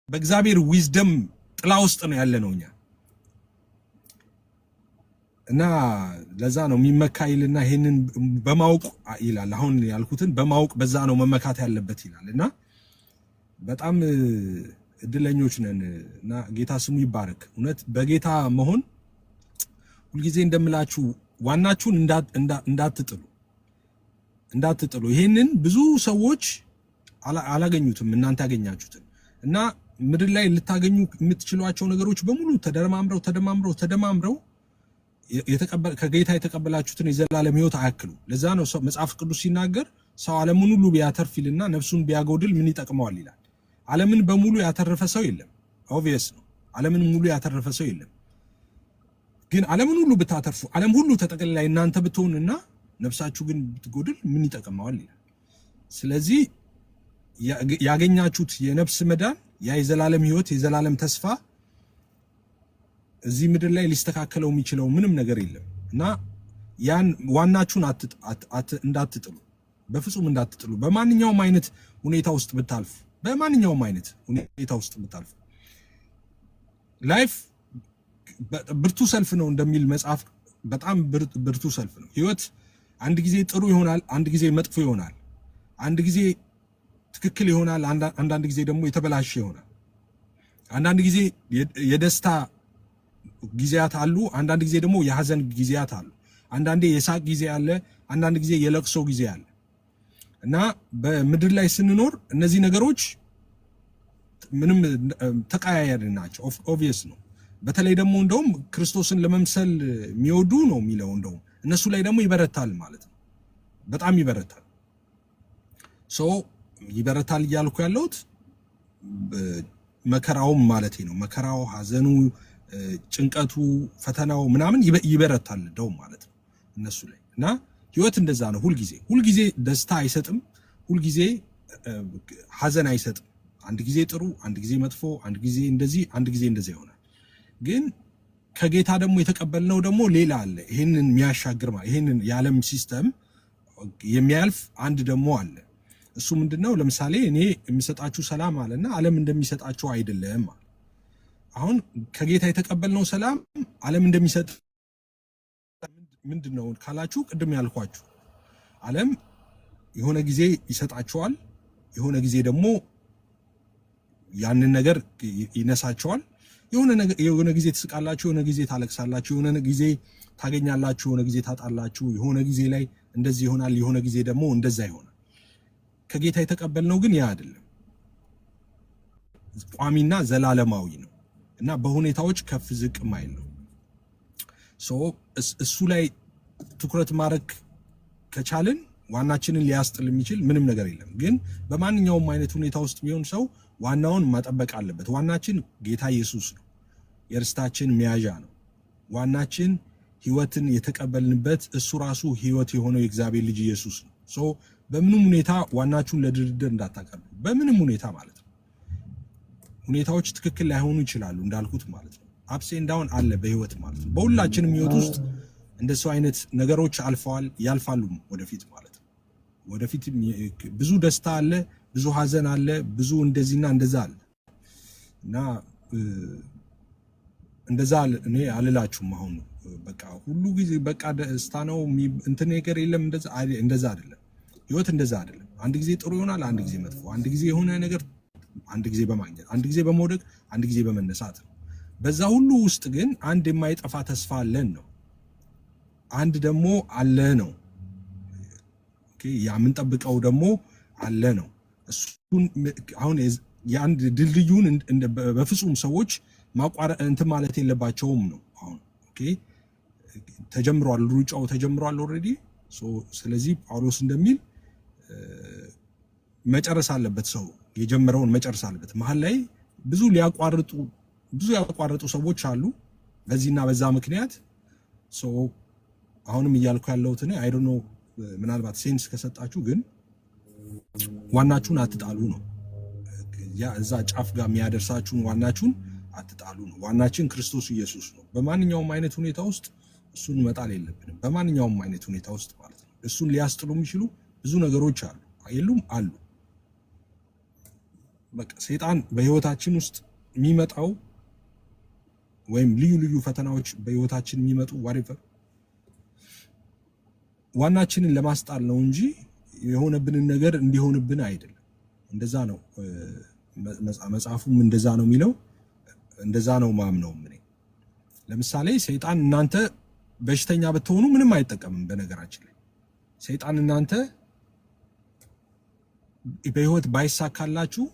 በእግዚአብሔር ዊዝደም ጥላ ውስጥ ነው ያለነው እኛ እና ለዛ ነው የሚመካይልና ይሄንን በማውቅ ይላል። አሁን ያልኩትን በማውቅ በዛ ነው መመካት ያለበት ይላል። እና በጣም እድለኞች ነን እና ጌታ ስሙ ይባረክ። እውነት በጌታ መሆን ሁልጊዜ እንደምላችሁ ዋናችሁን እንዳትጥሉ። ይሄንን ብዙ ሰዎች አላገኙትም፣ እናንተ ያገኛችሁትን እና ምድር ላይ ልታገኙ የምትችሏቸው ነገሮች በሙሉ ተደማምረው ከጌታ የተቀበላችሁትን የዘላለም ሕይወት አያክሉ። ለዛ ነው መጽሐፍ ቅዱስ ሲናገር ሰው ዓለምን ሁሉ ቢያተርፍልና ነፍሱን ቢያጎድል ምን ይጠቅመዋል ይላል። ዓለምን በሙሉ ያተረፈ ሰው የለም። ኦብቪየስ ነው። ዓለምን ሙሉ ያተረፈ ሰው የለም። ግን ዓለምን ሁሉ ብታተርፉ ዓለም ሁሉ ተጠቅልላ እናንተ ብትሆንና ነፍሳችሁ ግን ብትጎድል ምን ይጠቅመዋል ይላል። ስለዚህ ያገኛችሁት የነፍስ መዳን ያ የዘላለም ሕይወት የዘላለም ተስፋ እዚህ ምድር ላይ ሊስተካከለው የሚችለው ምንም ነገር የለም እና ያን ዋናችሁን እንዳትጥሉ፣ በፍጹም እንዳትጥሉ። በማንኛውም አይነት ሁኔታ ውስጥ ብታልፉ ላይፍ ብርቱ ሰልፍ ነው እንደሚል መጽሐፍ፣ በጣም ብርቱ ሰልፍ ነው። ህይወት አንድ ጊዜ ጥሩ ይሆናል፣ አንድ ጊዜ መጥፎ ይሆናል። አንድ ጊዜ ትክክል ይሆናል፣ አንዳንድ ጊዜ ደግሞ የተበላሸ ይሆናል። አንዳንድ ጊዜ የደስታ ጊዜያት አሉ፣ አንዳንድ ጊዜ ደግሞ የሐዘን ጊዜያት አሉ። አንዳንዴ የሳቅ ጊዜ አለ፣ አንዳንድ ጊዜ የለቅሶ ጊዜ አለ እና በምድር ላይ ስንኖር እነዚህ ነገሮች ምንም ተቀያያሪ ናቸው። ኦብቪየስ ነው። በተለይ ደግሞ እንደውም ክርስቶስን ለመምሰል የሚወዱ ነው የሚለው እንደውም እነሱ ላይ ደግሞ ይበረታል ማለት ነው። በጣም ይበረታል። ይበረታል እያልኩ ያለሁት መከራውም ማለት ነው። መከራው፣ ሐዘኑ፣ ጭንቀቱ፣ ፈተናው ምናምን ይበረታል እንደውም ማለት ነው እነሱ ላይ እና ህይወት እንደዛ ነው። ሁልጊዜ ደስታ አይሰጥም። ሁልጊዜ ሐዘን አይሰጥም። አንድ ጊዜ ጥሩ፣ አንድ ጊዜ መጥፎ፣ አንድ ጊዜ እንደዚህ፣ አንድ ጊዜ እንደዛ ይሆናል። ግን ከጌታ ደግሞ የተቀበልነው ደግሞ ሌላ አለ። ይሄንን የሚያሻግር ማለት ይሄንን የዓለም ሲስተም የሚያልፍ አንድ ደግሞ አለ። እሱ ምንድነው? ለምሳሌ እኔ የሚሰጣችሁ ሰላም አለና ዓለም እንደሚሰጣችሁ አይደለም ማለት። አሁን ከጌታ የተቀበልነው ሰላም ዓለም እንደሚሰጥ ምንድነው ካላችሁ፣ ቅድም ያልኳችሁ ዓለም የሆነ ጊዜ ይሰጣችኋል፣ የሆነ ጊዜ ደግሞ ያንን ነገር ይነሳችኋል። የሆነ ጊዜ ትስቃላችሁ፣ የሆነ ጊዜ ታለቅሳላችሁ፣ የሆነ ጊዜ ታገኛላችሁ፣ የሆነ ጊዜ ታጣላችሁ። የሆነ ጊዜ ላይ እንደዚህ ይሆናል፣ የሆነ ጊዜ ደግሞ እንደዛ ይሆናል። ከጌታ የተቀበልነው ግን ያ አይደለም። ቋሚና ዘላለማዊ ነው እና በሁኔታዎች ከፍ ዝቅ ማይል ነው። እሱ ላይ ትኩረት ማድረግ ከቻልን ዋናችንን ሊያስጥል የሚችል ምንም ነገር የለም። ግን በማንኛውም አይነት ሁኔታ ውስጥ ቢሆን ሰው ዋናውን ማጠበቅ አለበት። ዋናችን ጌታ ኢየሱስ ነው። የርስታችን መያዣ ነው። ዋናችን ህይወትን የተቀበልንበት እሱ ራሱ ህይወት የሆነው የእግዚአብሔር ልጅ ኢየሱስ ነው። በምንም ሁኔታ ዋናችሁን ለድርድር እንዳታቀርቡ፣ በምንም ሁኔታ ማለት ነው። ሁኔታዎች ትክክል ላይሆኑ ይችላሉ እንዳልኩት ማለት ነው። አፕስ ኤንድ ዳውን አለ በህይወት ማለት ነው። በሁላችንም ህይወት ውስጥ እንደሱ አይነት ነገሮች ያልፋሉ ወደፊት ማለት ነው። ወደፊት ብዙ ደስታ አለ፣ ብዙ ሐዘን አለ፣ ብዙ እንደዚህና እንደዛ አለ እና እንደዛ እኔ አልላችሁም። አሁን በቃ ሁሉ ጊዜ በቃ ደስታ ነው እንትን ነገር የለም፣ እንደዛ አይደለም። ህይወት እንደዛ አይደለም። አንድ ጊዜ ጥሩ ይሆናል፣ አንድ ጊዜ መጥፎ፣ አንድ ጊዜ የሆነ ነገር፣ አንድ ጊዜ በማግኘት፣ አንድ ጊዜ በመውደቅ፣ አንድ ጊዜ በመነሳት ነው። በዛ ሁሉ ውስጥ ግን አንድ የማይጠፋ ተስፋ አለን ነው። አንድ ደግሞ አለ ነው። ኦኬ፣ ያ የምንጠብቀው ደግሞ አለ ነው። እሱን አሁን የአንድ ድልድዩን በፍጹም ሰዎች ማቋረጥ እንትን ማለት የለባቸውም ነው። አሁን ኦኬ፣ ተጀምሯል፣ ሩጫው ተጀምሯል ኦልሬዲ። ስለዚህ ጳውሎስ እንደሚል መጨረስ አለበት፣ ሰው የጀመረውን መጨረስ አለበት። መሀል ላይ ብዙ ያቋረጡ ሰዎች አሉ በዚህና በዛ ምክንያት። አሁንም እያልኩ ያለሁት እኔ አይ ዶንት ኖ ምናልባት ሴንስ ከሰጣችሁ፣ ግን ዋናችሁን አትጣሉ ነው። ያ እዛ ጫፍ ጋር የሚያደርሳችሁን ዋናችሁን አትጣሉ ነው። ዋናችን ክርስቶስ ኢየሱስ ነው። በማንኛውም አይነት ሁኔታ ውስጥ እሱን መጣል የለብንም። በማንኛውም አይነት ሁኔታ ውስጥ ማለት ነው። እሱን ሊያስጥሉ የሚችሉ ብዙ ነገሮች አሉ፣ የሉም አሉ። በቃ ሰይጣን በህይወታችን ውስጥ የሚመጣው ወይም ልዩ ልዩ ፈተናዎች በህይወታችን የሚመጡ whatever ዋናችንን ለማስጣል ነው እንጂ የሆነብንን ነገር እንዲሆንብን አይደለም። እንደዛ ነው መጽሐፉም እንደዛ ነው የሚለው፣ እንደዛ ነው ማምነው እኔ። ለምሳሌ ሰይጣን እናንተ በሽተኛ ብትሆኑ ምንም አይጠቀምም። በነገራችን ላይ ሰይጣን እናንተ በህይወት ባይሳካላችሁ፣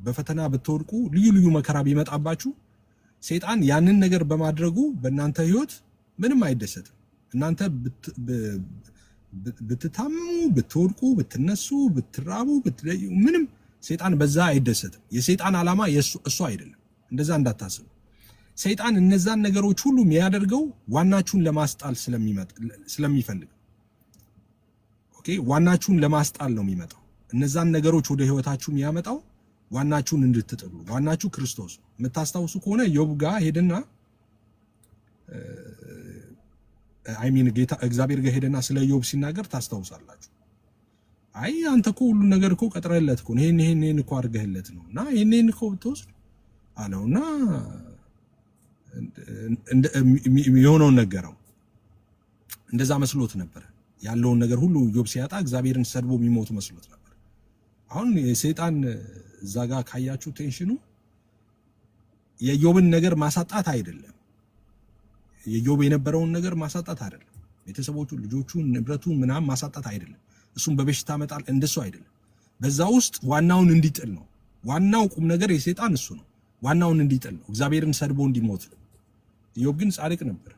በፈተና ብትወድቁ፣ ልዩ ልዩ መከራ ቢመጣባችሁ ሰይጣን ያንን ነገር በማድረጉ በእናንተ ህይወት ምንም አይደሰትም። እናንተ ብትታመሙ፣ ብትወድቁ፣ ብትነሱ፣ ብትራቡ፣ ብትለዩ ምንም ሰይጣን በዛ አይደሰትም። የሰይጣን ዓላማ እሱ አይደለም። እንደዛ እንዳታስቡ። ሰይጣን እነዛን ነገሮች ሁሉ የሚያደርገው ዋናችሁን ለማስጣል ስለሚፈልግ ኦኬ፣ ዋናችሁን ለማስጣል ነው የሚመጣው። እነዛን ነገሮች ወደ ህይወታችሁ የሚያመጣው ዋናችሁን እንድትጥሉ። ዋናችሁ ክርስቶስ ነው። የምታስታውሱ ከሆነ ዮብ ጋር ሄደና ጌታ እግዚአብሔር ጋር ሄደና ስለ ዮብ ሲናገር ታስታውሳላችሁ። አይ አንተ እኮ ሁሉ ነገር እኮ ቀጥረህለት እኮ ይሄን እኮ አድርገህለት ነውና ይሄን እኮ ብትወስድ አለውና የሆነውን ነገረው። እንደዛ መስሎት ነበር። ያለውን ነገር ሁሉ ዮብ ሲያጣ እግዚአብሔርን ሰድቦ የሚሞት መስሎት ነበር። አሁን የሰይጣን እዛ ጋር ካያችሁ ቴንሽኑ የዮብን ነገር ማሳጣት አይደለም። የዮብ የነበረውን ነገር ማሳጣት አይደለም። ቤተሰቦቹ፣ ልጆቹን፣ ንብረቱን ምናምን ማሳጣት አይደለም። እሱም በበሽታ መጣል እንደሱ አይደለም። በዛ ውስጥ ዋናውን እንዲጥል ነው። ዋናው ቁም ነገር የሰይጣን እሱ ነው። ዋናውን እንዲጥል ነው። እግዚአብሔርን ሰድቦ እንዲሞት ነው። ዮብ ግን ጻድቅ ነበር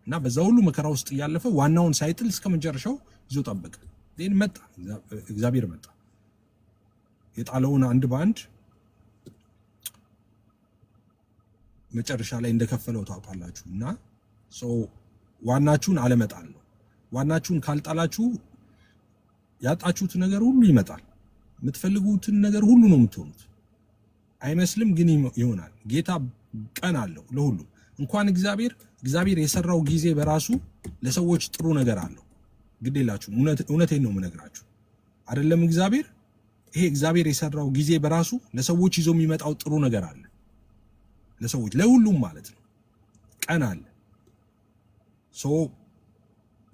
እና በዛ ሁሉ መከራ ውስጥ እያለፈ ዋናውን ሳይጥል እስከ መጨረሻው ይዞ ጠበቀ። ዜን መጣ፣ እግዚአብሔር መጣ። የጣለውን አንድ በአንድ መጨረሻ ላይ እንደከፈለው ታውቃላችሁ። እና ዋናችሁን አለመጣል ነው። ዋናችሁን ካልጣላችሁ ያጣችሁት ነገር ሁሉ ይመጣል። የምትፈልጉትን ነገር ሁሉ ነው የምትሆኑት። አይመስልም ግን ይሆናል። ጌታ ቀን አለው ለሁሉ። እንኳን እግዚአብሔር የሰራው ጊዜ በራሱ ለሰዎች ጥሩ ነገር አለው። ግዴላችሁ፣ እውነቴን ነው የምነግራችሁ። አይደለም ይሄ እግዚአብሔር የሰራው ጊዜ በራሱ ለሰዎች ይዞ የሚመጣው ጥሩ ነገር አለ። ለሰዎች ለሁሉም ማለት ነው። ቀን አለ።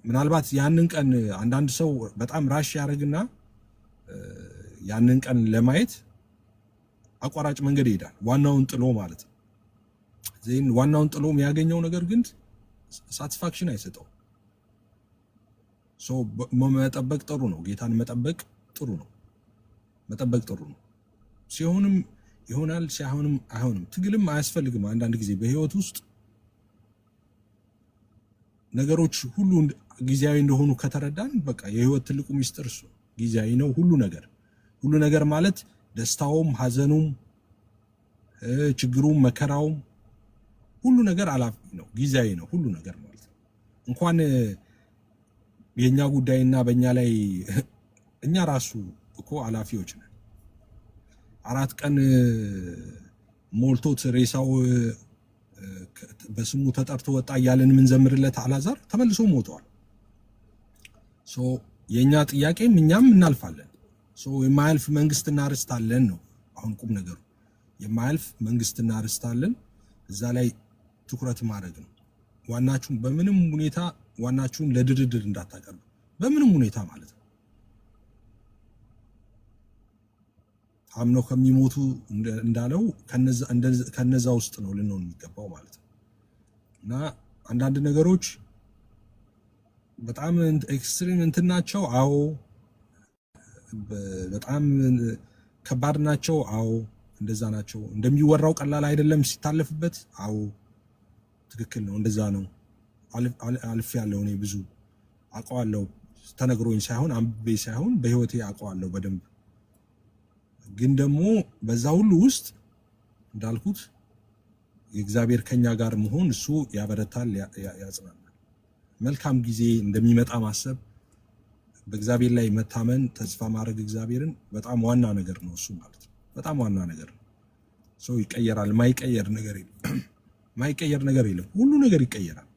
ምናልባት ያንን ቀን አንዳንድ ሰው በጣም ራሽ ያደርግና ያንን ቀን ለማየት አቋራጭ መንገድ ይሄዳል፣ ዋናውን ጥሎ ማለት ነው። ዜን ዋናውን ጥሎ የሚያገኘው ነገር ግን ሳቲስፋክሽን አይሰጠው። መጠበቅ ጥሩ ነው። ጌታን መጠበቅ ጥሩ ነው። መጠበቅ ጥሩ ነው። ሲሆንም ይሆናል፣ ሲሆንም አይሆንም። ትግልም አያስፈልግም። አንዳንድ ጊዜ በህይወት ውስጥ ነገሮች ሁሉ ጊዜያዊ እንደሆኑ ከተረዳን በቃ የህይወት ትልቁ ሚስጥር እሱ ጊዜያዊ ነው። ሁሉ ነገር ማለት ደስታውም፣ ሀዘኑም፣ ችግሩም፣ መከራውም ሁሉ ነገር አላፊ ነው፣ ጊዜያዊ ነው ሁሉ ነገር ማለት ነው። እንኳን የኛ ጉዳይና በእኛ ላይ እኛ ራሱ እኮ አላፊዎች ነን። 4 ቀን ሞልቶት ሬሳው በስሙ ተጠርቶ ወጣ እያለን የምንዘምርለት አልዓዛር ተመልሶ ሞቷል። የኛ ጥያቄም እኛም እናልፋለን። የማያልፍ መንግስትና ርስት አለን ነው አሁን ቁም ነገሩ። የማያልፍ መንግስትና ርስት አለን። እዛ ላይ ትኩረት ማድረግ ነው። ዋናችሁን በምንም ሁኔታ ዋናችሁን ለድርድር እንዳታቀርቡ፣ በምንም ሁኔታ ማለት ነው። አምነው ከሚሞቱ እንዳለው ከነዛ ውስጥ ነው ልንሆን የሚገባው ማለት ነው። እና አንዳንድ ነገሮች በጣም ኤክስትሪም እንትን ናቸው። አዎ በጣም ከባድ ናቸው። አዎ እንደዛ ናቸው። እንደሚወራው ቀላል አይደለም ሲታለፍበት። አዎ ትክክል ነው። እንደዛ ነው። አልፌ ያለው እኔ ብዙ አውቀዋለሁ። ተነግሮኝ ሳይሆን አንብቤ ሳይሆን በህይወቴ አውቀዋለሁ በደንብ። ግን ደግሞ በዛ ሁሉ ውስጥ እንዳልኩት የእግዚአብሔር ከኛ ጋር መሆን እሱ ያበረታል፣ ያጽናናል። መልካም ጊዜ እንደሚመጣ ማሰብ፣ በእግዚአብሔር ላይ መታመን፣ ተስፋ ማድረግ እግዚአብሔርን በጣም ዋና ነገር ነው እሱ ማለት ነው። በጣም ዋና ነገር ነው። ሰው ይቀየራል። ማይቀየር ነገር የለም። ሁሉ ነገር ይቀየራል።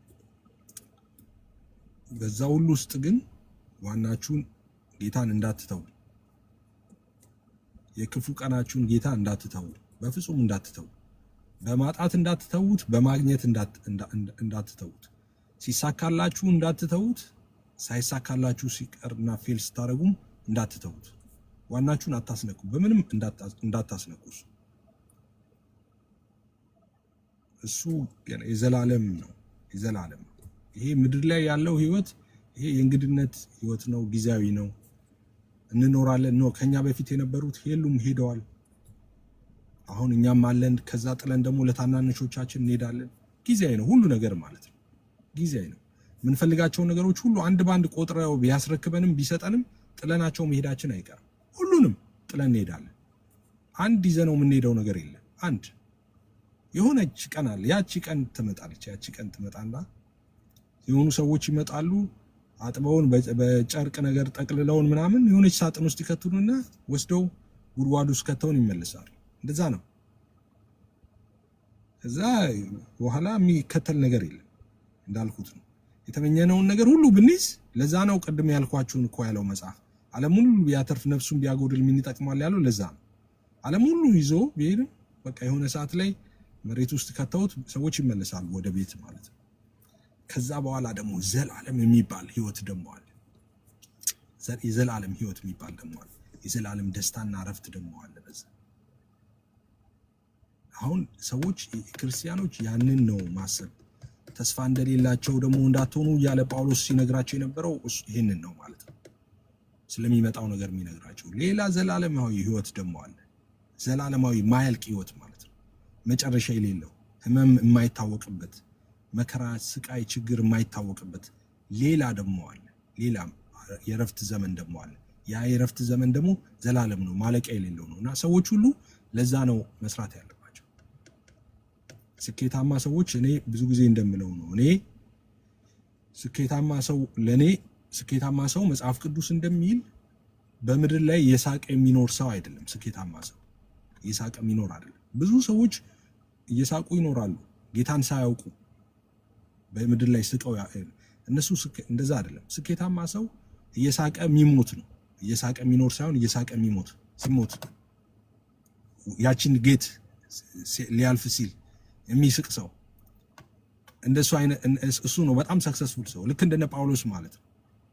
በዛ ሁሉ ውስጥ ግን ዋናችሁን ጌታን እንዳትተው። የክፉ ቀናችሁን ጌታ እንዳትተው፣ በፍጹም እንዳትተው፣ በማጣት እንዳትተውት፣ በማግኘት እንዳትተውት፣ ሲሳካላችሁ እንዳትተውት፣ ሳይሳካላችሁ ሲቀርና ፌል ስታረጉም እንዳትተውት። ዋናችሁን አታስነቁ፣ በምንም እንዳታስነቁ። እሱ የዘላለም ነው፣ የዘላለም። ይሄ ምድር ላይ ያለው ህይወት ይሄ የእንግድነት ህይወት ነው፣ ጊዜያዊ ነው። እንኖራለን ነው። ከኛ በፊት የነበሩት ሁሉም ሄደዋል። አሁን እኛም አለን። ከዛ ጥለን ደግሞ ለታናናሾቻችን እንሄዳለን። ጊዜያዊ ነው ሁሉ ነገር ማለት ነው፣ ጊዜያዊ ነው። የምንፈልጋቸውን ነገሮች ሁሉ አንድ ባንድ ቆጥረው ቢያስረክበንም ቢሰጠንም ጥለናቸው መሄዳችን አይቀርም። ሁሉንም ጥለን እንሄዳለን። አንድ ይዘነው የምንሄደው ነገር የለም። አንድ የሆነች ቀን አለ። ያቺ ቀን ትመጣለች። ያቺ ቀን ትመጣና የሆኑ ሰዎች ይመጣሉ፣ አጥበውን በጨርቅ ነገር ጠቅልለውን ምናምን የሆነች ሳጥን ውስጥ ይከቱኑና ወስደው ጉድጓድ ውስጥ ከተውን ይመለሳሉ። እንደዛ ነው። ከዛ በኋላ የሚከተል ነገር የለም። እንዳልኩት ነው። የተመኘነውን ነገር ሁሉ ብንይዝ፣ ለዛ ነው ቅድም ያልኳችሁን እኮ ያለው መጽሐፍ ዓለም ሁሉ ቢያተርፍ ነፍሱን ቢያጎድል ምን ይጠቅማል ያለው ለዛ ነው። ዓለም ሁሉ ይዞ ቢሄድም በቃ የሆነ ሰዓት ላይ መሬት ውስጥ ከተውት ሰዎች ይመለሳሉ ወደ ቤት ማለት ነው። ከዛ በኋላ ደግሞ ዘላለም የሚባል ህይወት ደግሞ አለ። የዘላለም ህይወት የሚባል ደግሞ አለ። የዘላለም ደስታና ረፍት ደግሞ አለ በዛ። አሁን ሰዎች ክርስቲያኖች ያንን ነው ማሰብ። ተስፋ እንደሌላቸው ደግሞ እንዳትሆኑ እያለ ጳውሎስ ሲነግራቸው የነበረው ይሄንን ነው ማለት ነው። ስለሚመጣው ነገር የሚነግራቸው ሌላ ዘላለማዊ ህይወት ደግሞ አለ። ዘላለማዊ ማያልቅ ህይወት ማለት ነው። መጨረሻ የሌለው ህመም የማይታወቅበት፣ መከራ፣ ስቃይ፣ ችግር የማይታወቅበት ሌላ ደግሞ አለ። ሌላ የረፍት ዘመን ደግሞ አለ። ያ የረፍት ዘመን ደግሞ ዘላለም ነው፣ ማለቂያ የሌለው ነው። እና ሰዎች ሁሉ ለዛ ነው መስራት ያለባቸው። ስኬታማ ሰዎች እኔ ብዙ ጊዜ እንደምለው ነው። እኔ ስኬታማ ሰው ለኔ ስኬታማ ሰው መጽሐፍ ቅዱስ እንደሚል በምድር ላይ የሳቀ የሚኖር ሰው አይደለም። ስኬታማ ሰው የሳቀ የሚኖር አይደለም። ብዙ ሰዎች እየሳቁ ይኖራሉ ጌታን ሳያውቁ በምድር ላይ ስቀው እነሱ እንደዛ አይደለም። ስኬታማ ሰው እየሳቀ የሚሞት ነው። እየሳቀ የሚኖር ሳይሆን እየሳቀ የሚሞት ሲሞት ያችን ጌት ሊያልፍ ሲል የሚስቅ ሰው እንደሱ አይነት እሱ ነው በጣም ሰክሰስፉል ሰው። ልክ እንደነ ጳውሎስ ማለት ነው።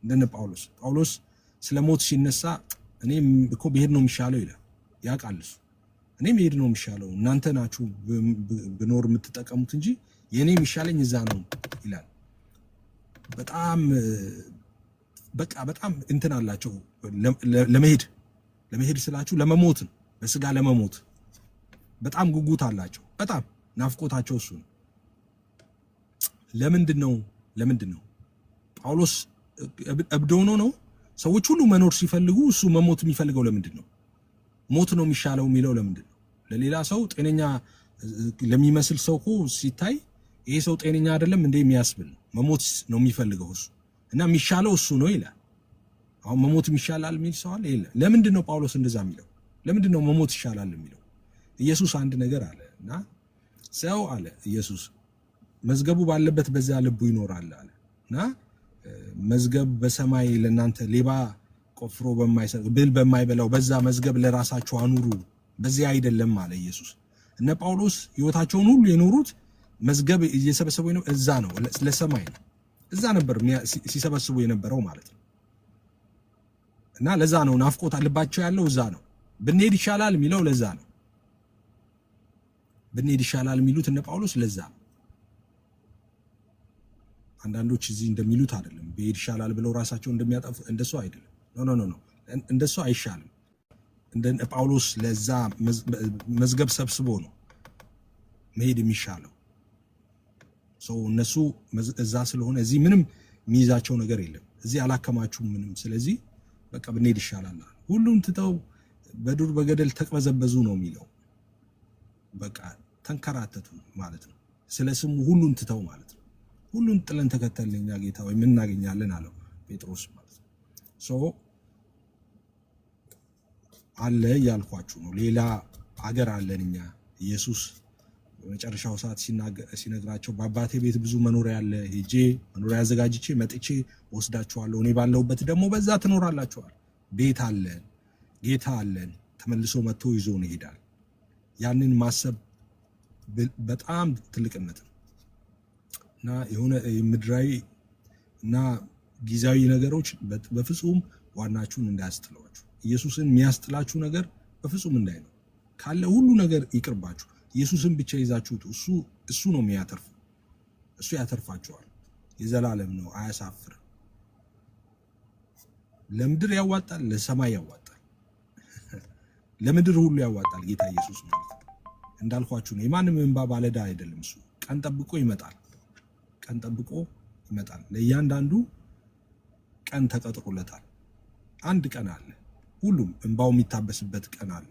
እንደነ ጳውሎስ ስለ ሞት ሲነሳ እኔ እኮ ብሄድ ነው የሚሻለው ይላል። ያውቃል እሱ እኔ መሄድ ነው የሚሻለው፣ እናንተ ናችሁ ብኖር የምትጠቀሙት እንጂ የኔ የሚሻለኝ እዛ ነው ይላል። በጣም እንትን አላቸው ለመሄድ ስላችሁ ለመሞት ነው፣ በስጋ ለመሞት በጣም ጉጉት አላቸው። በጣም ናፍቆታቸው እሱ ነው። ለምንድን ነው ጳውሎስ እብድ ሆኖ ነው? ሰዎች ሁሉ መኖር ሲፈልጉ እሱ መሞት የሚፈልገው ለምንድን ነው? ሞት ነው የሚሻለው የሚለው ለምንድን ነው? ለሌላ ሰው ጤነኛ ለሚመስል ሰው እኮ ሲታይ ይሄ ሰው ጤነኛ አይደለም እንደ የሚያስብል መሞት ነው የሚፈልገው እሱ እና የሚሻለው እሱ ነው ይላል። አሁን መሞት ይሻላል የሚል ሰው አለ? የለም። ለምንድን ነው ጳውሎስ እንደዛ የሚለው? ለምንድን ነው መሞት ይሻላል የሚለው? ኢየሱስ አንድ ነገር አለ እና ሰው አለ ኢየሱስ መዝገቡ ባለበት በዛ ልቡ ይኖራል አለ እና መዝገብ በሰማይ ለእናንተ ሌባ ቆፍሮ በማይሰርቅ ብል በማይበላው በዛ መዝገብ ለራሳችሁ አኑሩ፣ በዚያ አይደለም አለ ኢየሱስ። እነ ጳውሎስ ህይወታቸውን ሁሉ የኖሩት መዝገብ እየሰበሰቡ ነው፣ እዛ ነው፣ ለሰማይ ነው። እዛ ነበር ሲሰበስቡ የነበረው ማለት ነው። እና ለዛ ነው ናፍቆት ልባቸው ያለው እዛ ነው። ብንሄድ ይሻላል የሚለው ለዛ ነው። ብንሄድ ይሻላል የሚሉት እነ ጳውሎስ ለዛ ነው። አንዳንዶች እዚህ እንደሚሉት አይደለም። ብሄድ ይሻላል ብለው ራሳቸው እንደሚያጠፉ እንደሱ አይደለም። ኖ እንደሱ አይሻልም። እንደ ጳውሎስ ለዛ መዝገብ ሰብስቦ ነው መሄድ የሚሻለው። እነሱ እዛ ስለሆነ እዚህ ምንም የሚይዛቸው ነገር የለም። እዚህ አላከማችሁም ምንም። ስለዚህ በቃ ብንሄድ ይሻላል። ሁሉም ትተው በዱር በገደል ተቅበዘበዙ ነው የሚለው። በቃ ተንከራተቱ ማለት ነው። ስለ ስሙ ሁሉን ትተው ማለት ነው። ሁሉን ጥለን ተከተልን እኛ ጌታ ወይ ምን እናገኛለን አለው ጴጥሮስ ማለት ነው። አለ ያልኳችሁ ነው። ሌላ አገር አለን እኛ። ኢየሱስ በመጨረሻው ሰዓት ሲነግራቸው በአባቴ ቤት ብዙ መኖሪያ አለ፣ ሄጄ መኖሪያ አዘጋጅቼ መጥቼ ወስዳችኋለሁ፣ እኔ ባለሁበት ደግሞ በዛ ትኖራላችኋል። ቤት አለን፣ ጌታ አለን፣ ተመልሶ መጥቶ ይዞን ይሄዳል። ያንን ማሰብ በጣም ትልቅነት ነው እና የሆነ ምድራዊ እና ጊዜያዊ ነገሮች በፍጹም ዋናችሁን እንዳያስጥሏችሁ። ኢየሱስን የሚያስጥላችሁ ነገር በፍጹም እንዳይኖር ካለ ሁሉ ነገር ይቅርባችሁ። ኢየሱስን ብቻ ይዛችሁት እሱ ነው የሚያተርፍ። እሱ ያተርፋችኋል። የዘላለም ነው፣ አያሳፍርም። ለምድር ያዋጣል፣ ለሰማይ ያዋጣል፣ ለምድር ሁሉ ያዋጣል ጌታ ኢየሱስ ማለት ነው። እንዳልኳችሁ ነው። የማንም እንባ ባለዕዳ አይደለም። እሱ ቀን ጠብቆ ይመጣል። ቀን ጠብቆ ይመጣል። ለእያንዳንዱ ቀን ተቀጥሮለታል። አንድ ቀን አለ። ሁሉም እንባው የሚታበስበት ቀን አለ።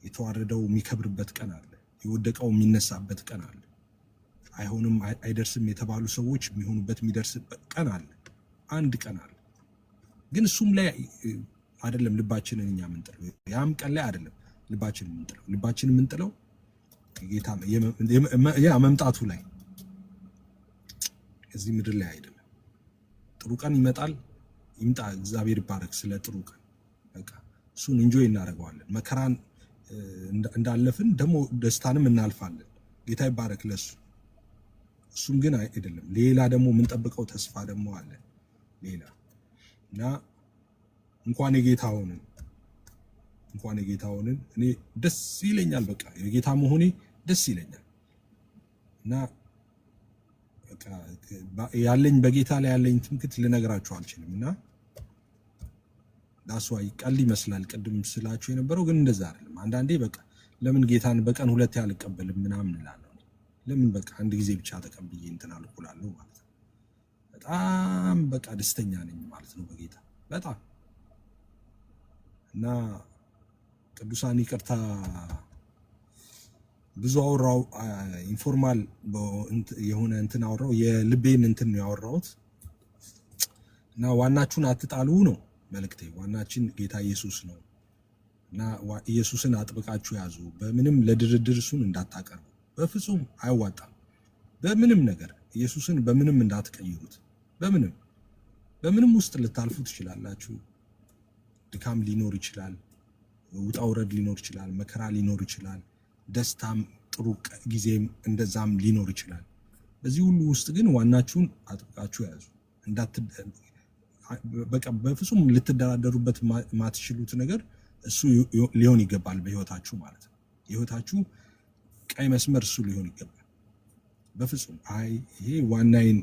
የተዋረደው የሚከብርበት ቀን አለ። የወደቀው የሚነሳበት ቀን አለ። አይሆንም አይደርስም የተባሉ ሰዎች የሚሆኑበት የሚደርስበት ቀን አለ። አንድ ቀን አለ። ግን እሱም ላይ አይደለም ልባችንን እኛ የምንጥለው። ያም ቀን ላይ አይደለም ልባችንን የምንጥለው። ልባችንን የምንጥለው ጌታ ያ መምጣቱ ላይ፣ እዚህ ምድር ላይ አይደለም። ጥሩ ቀን ይመጣል፣ ይምጣ። እግዚአብሔር ይባረክ ስለ ጥሩ ቀን። በቃ እሱን ኢንጆይ እናደርገዋለን። መከራን እንዳለፍን ደግሞ ደስታንም እናልፋለን። ጌታ ይባረክ ለሱ። እሱም ግን አይደለም። ሌላ ደግሞ የምንጠብቀው ተስፋ ደግሞ አለ ሌላ እና እንኳን የጌታውንን እኔ ደስ ይለኛል። በቃ የጌታ መሆኔ ደስ ይለኛል እና በቃ ያለኝ በጌታ ላይ ያለኝ ትምክህት ልነግራችሁ አልችልም። እና ዳስዋይ ቀል ይመስላል ቅድም ስላችሁ የነበረው ግን እንደዛ አይደለም። አንዳንዴ በቃ ለምን ጌታን በቀን ሁለት አልቀበልም ምናምን እላለሁ። ለምን በቃ አንድ ጊዜ ብቻ ተቀብዬ እንትን አልኩላለሁ ማለት ነው። በጣም በቃ ደስተኛ ነኝ ማለት ነው በጌታ በጣም። እና ቅዱሳን ይቅርታ ብዙ አወራው፣ ኢንፎርማል የሆነ እንትን አወራው፣ የልቤን እንትን ነው ያወራሁት። እና ዋናችሁን አትጣሉ ነው መልእክቴ። ዋናችን ጌታ ኢየሱስ ነው እና ኢየሱስን አጥብቃችሁ ያዙ። በምንም ለድርድር እሱን እንዳታቀርቡ፣ በፍጹም አያዋጣም። በምንም ነገር ኢየሱስን በምንም እንዳትቀይሩት። በምንም ውስጥ ልታልፉ ትችላላችሁ። ድካም ሊኖር ይችላል፣ ውጣ ውረድ ሊኖር ይችላል፣ መከራ ሊኖር ይችላል፣ ደስታም ጥሩ ጊዜም እንደዛም ሊኖር ይችላል። በዚህ ሁሉ ውስጥ ግን ዋናችሁን አጥብቃችሁ ያዙ። በቃ በፍጹም ልትደራደሩበት ማትችሉት ነገር እሱ ሊሆን ይገባል በህይወታችሁ ማለት ነው። የህይወታችሁ ቀይ መስመር እሱ ሊሆን ይገባል። በፍጹም አይ ይሄ ዋናዬን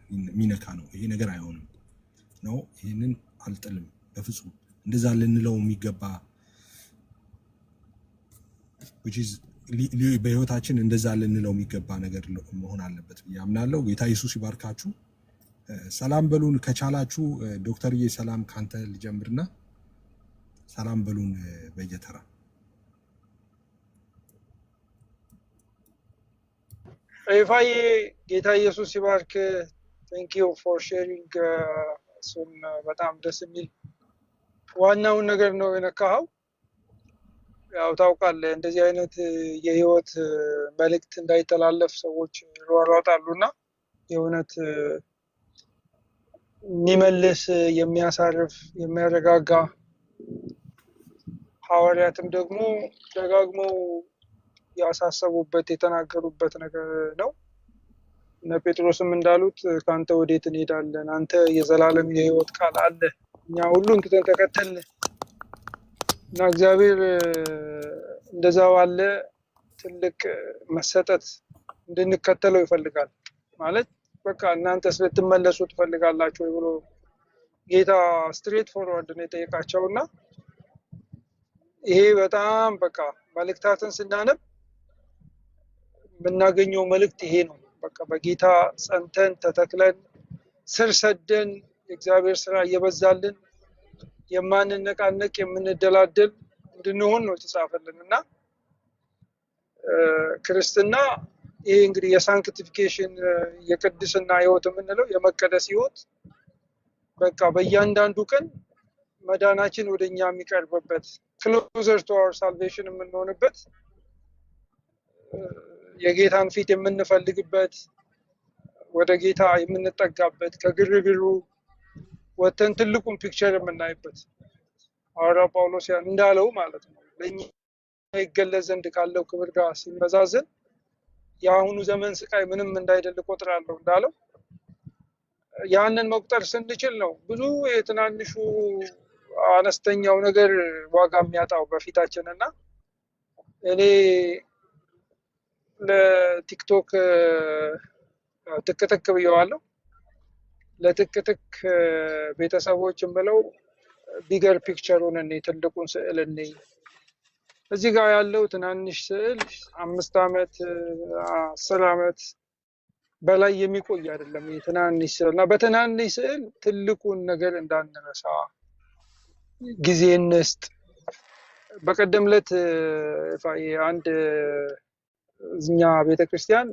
የሚነካ ነው፣ ይሄ ነገር አይሆንም ነው፣ ይሄንን አልጥልም፣ በፍጹም እንደዛ ልንለው የሚገባ በህይወታችን እንደዛ ልንለው የሚገባ ነገር መሆን አለበት ብዬ አምናለሁ። ጌታ ኢየሱስ ይባርካችሁ። ሰላም በሉን ከቻላችሁ። ዶክተርዬ ሰላም ካንተ ልጀምርና ሰላም በሉን በየተራ። ይፋዬ ጌታ ኢየሱስ ይባርክ። ቴንክ ዩ ፎር ሼሪንግ። እሱን በጣም ደስ የሚል ዋናውን ነገር ነው የነካኸው። ያው ታውቃለህ እንደዚህ አይነት የህይወት መልእክት እንዳይተላለፍ ሰዎች ይሯሯጣሉና የእውነት የሚመልስ የሚያሳርፍ የሚያረጋጋ ሐዋርያትም ደግሞ ደጋግመው ያሳሰቡበት የተናገሩበት ነገር ነው። እነ ጴጥሮስም እንዳሉት ካንተ ወዴት እንሄዳለን? አንተ የዘላለም የህይወት ቃል አለ፣ እኛ ሁሉን ትተን ተከተልን። እና እግዚአብሔር እንደዛው አለ ትልቅ መሰጠት እንድንከተለው ይፈልጋል። ማለት በቃ እናንተ ስለተመለሱ ትፈልጋላችሁ ወይ ብሎ ጌታ ስትሬት ፎርዋርድ ነው የጠየቃቸውና ይሄ በጣም በቃ መልእክታትን ስናነብ የምናገኘው መልእክት ይሄ ነው። በቃ በጌታ ጸንተን ተተክለን ስር ሰደን የእግዚአብሔር ስራ እየበዛልን የማንነቃነቅ የምንደላደል እንድንሆን ነው የተጻፈልን። እና ክርስትና ይሄ እንግዲህ የሳንክቲፊኬሽን የቅድስና ህይወት የምንለው የመቀደስ ህይወት በቃ በእያንዳንዱ ቀን መዳናችን ወደኛ የሚቀርብበት ክሎዘር ቱ አወር ሳልቬሽን የምንሆንበት የጌታን ፊት የምንፈልግበት ወደ ጌታ የምንጠጋበት ከግርግሩ ወተን ትልቁን ፒክቸር የምናይበት ሐዋርያው ጳውሎስ እንዳለው ማለት ነው ለእኛ ይገለጽ ዘንድ ካለው ክብር ጋር ሲመዛዘን የአሁኑ ዘመን ስቃይ ምንም እንዳይደል እቆጥራለሁ እንዳለው ያንን መቁጠር ስንችል ነው ብዙ የትናንሹ አነስተኛው ነገር ዋጋ የሚያጣው በፊታችን እና እኔ ለቲክቶክ ትክትክ ብየዋለሁ። ለትክትክ ቤተሰቦች ብለው ቢገር ፒክቸሩን እኔ ትልቁን ስዕል እኔ እዚህ ጋር ያለው ትናንሽ ስዕል 5 ዓመት 10 ዓመት በላይ የሚቆይ አይደለም። የትናንሽ ስዕል እና በትናንሽ ስዕል ትልቁን ነገር እንዳንረሳ ጊዜ እንስጥ። በቀደም ዕለት አንድ እኛ ቤተክርስቲያን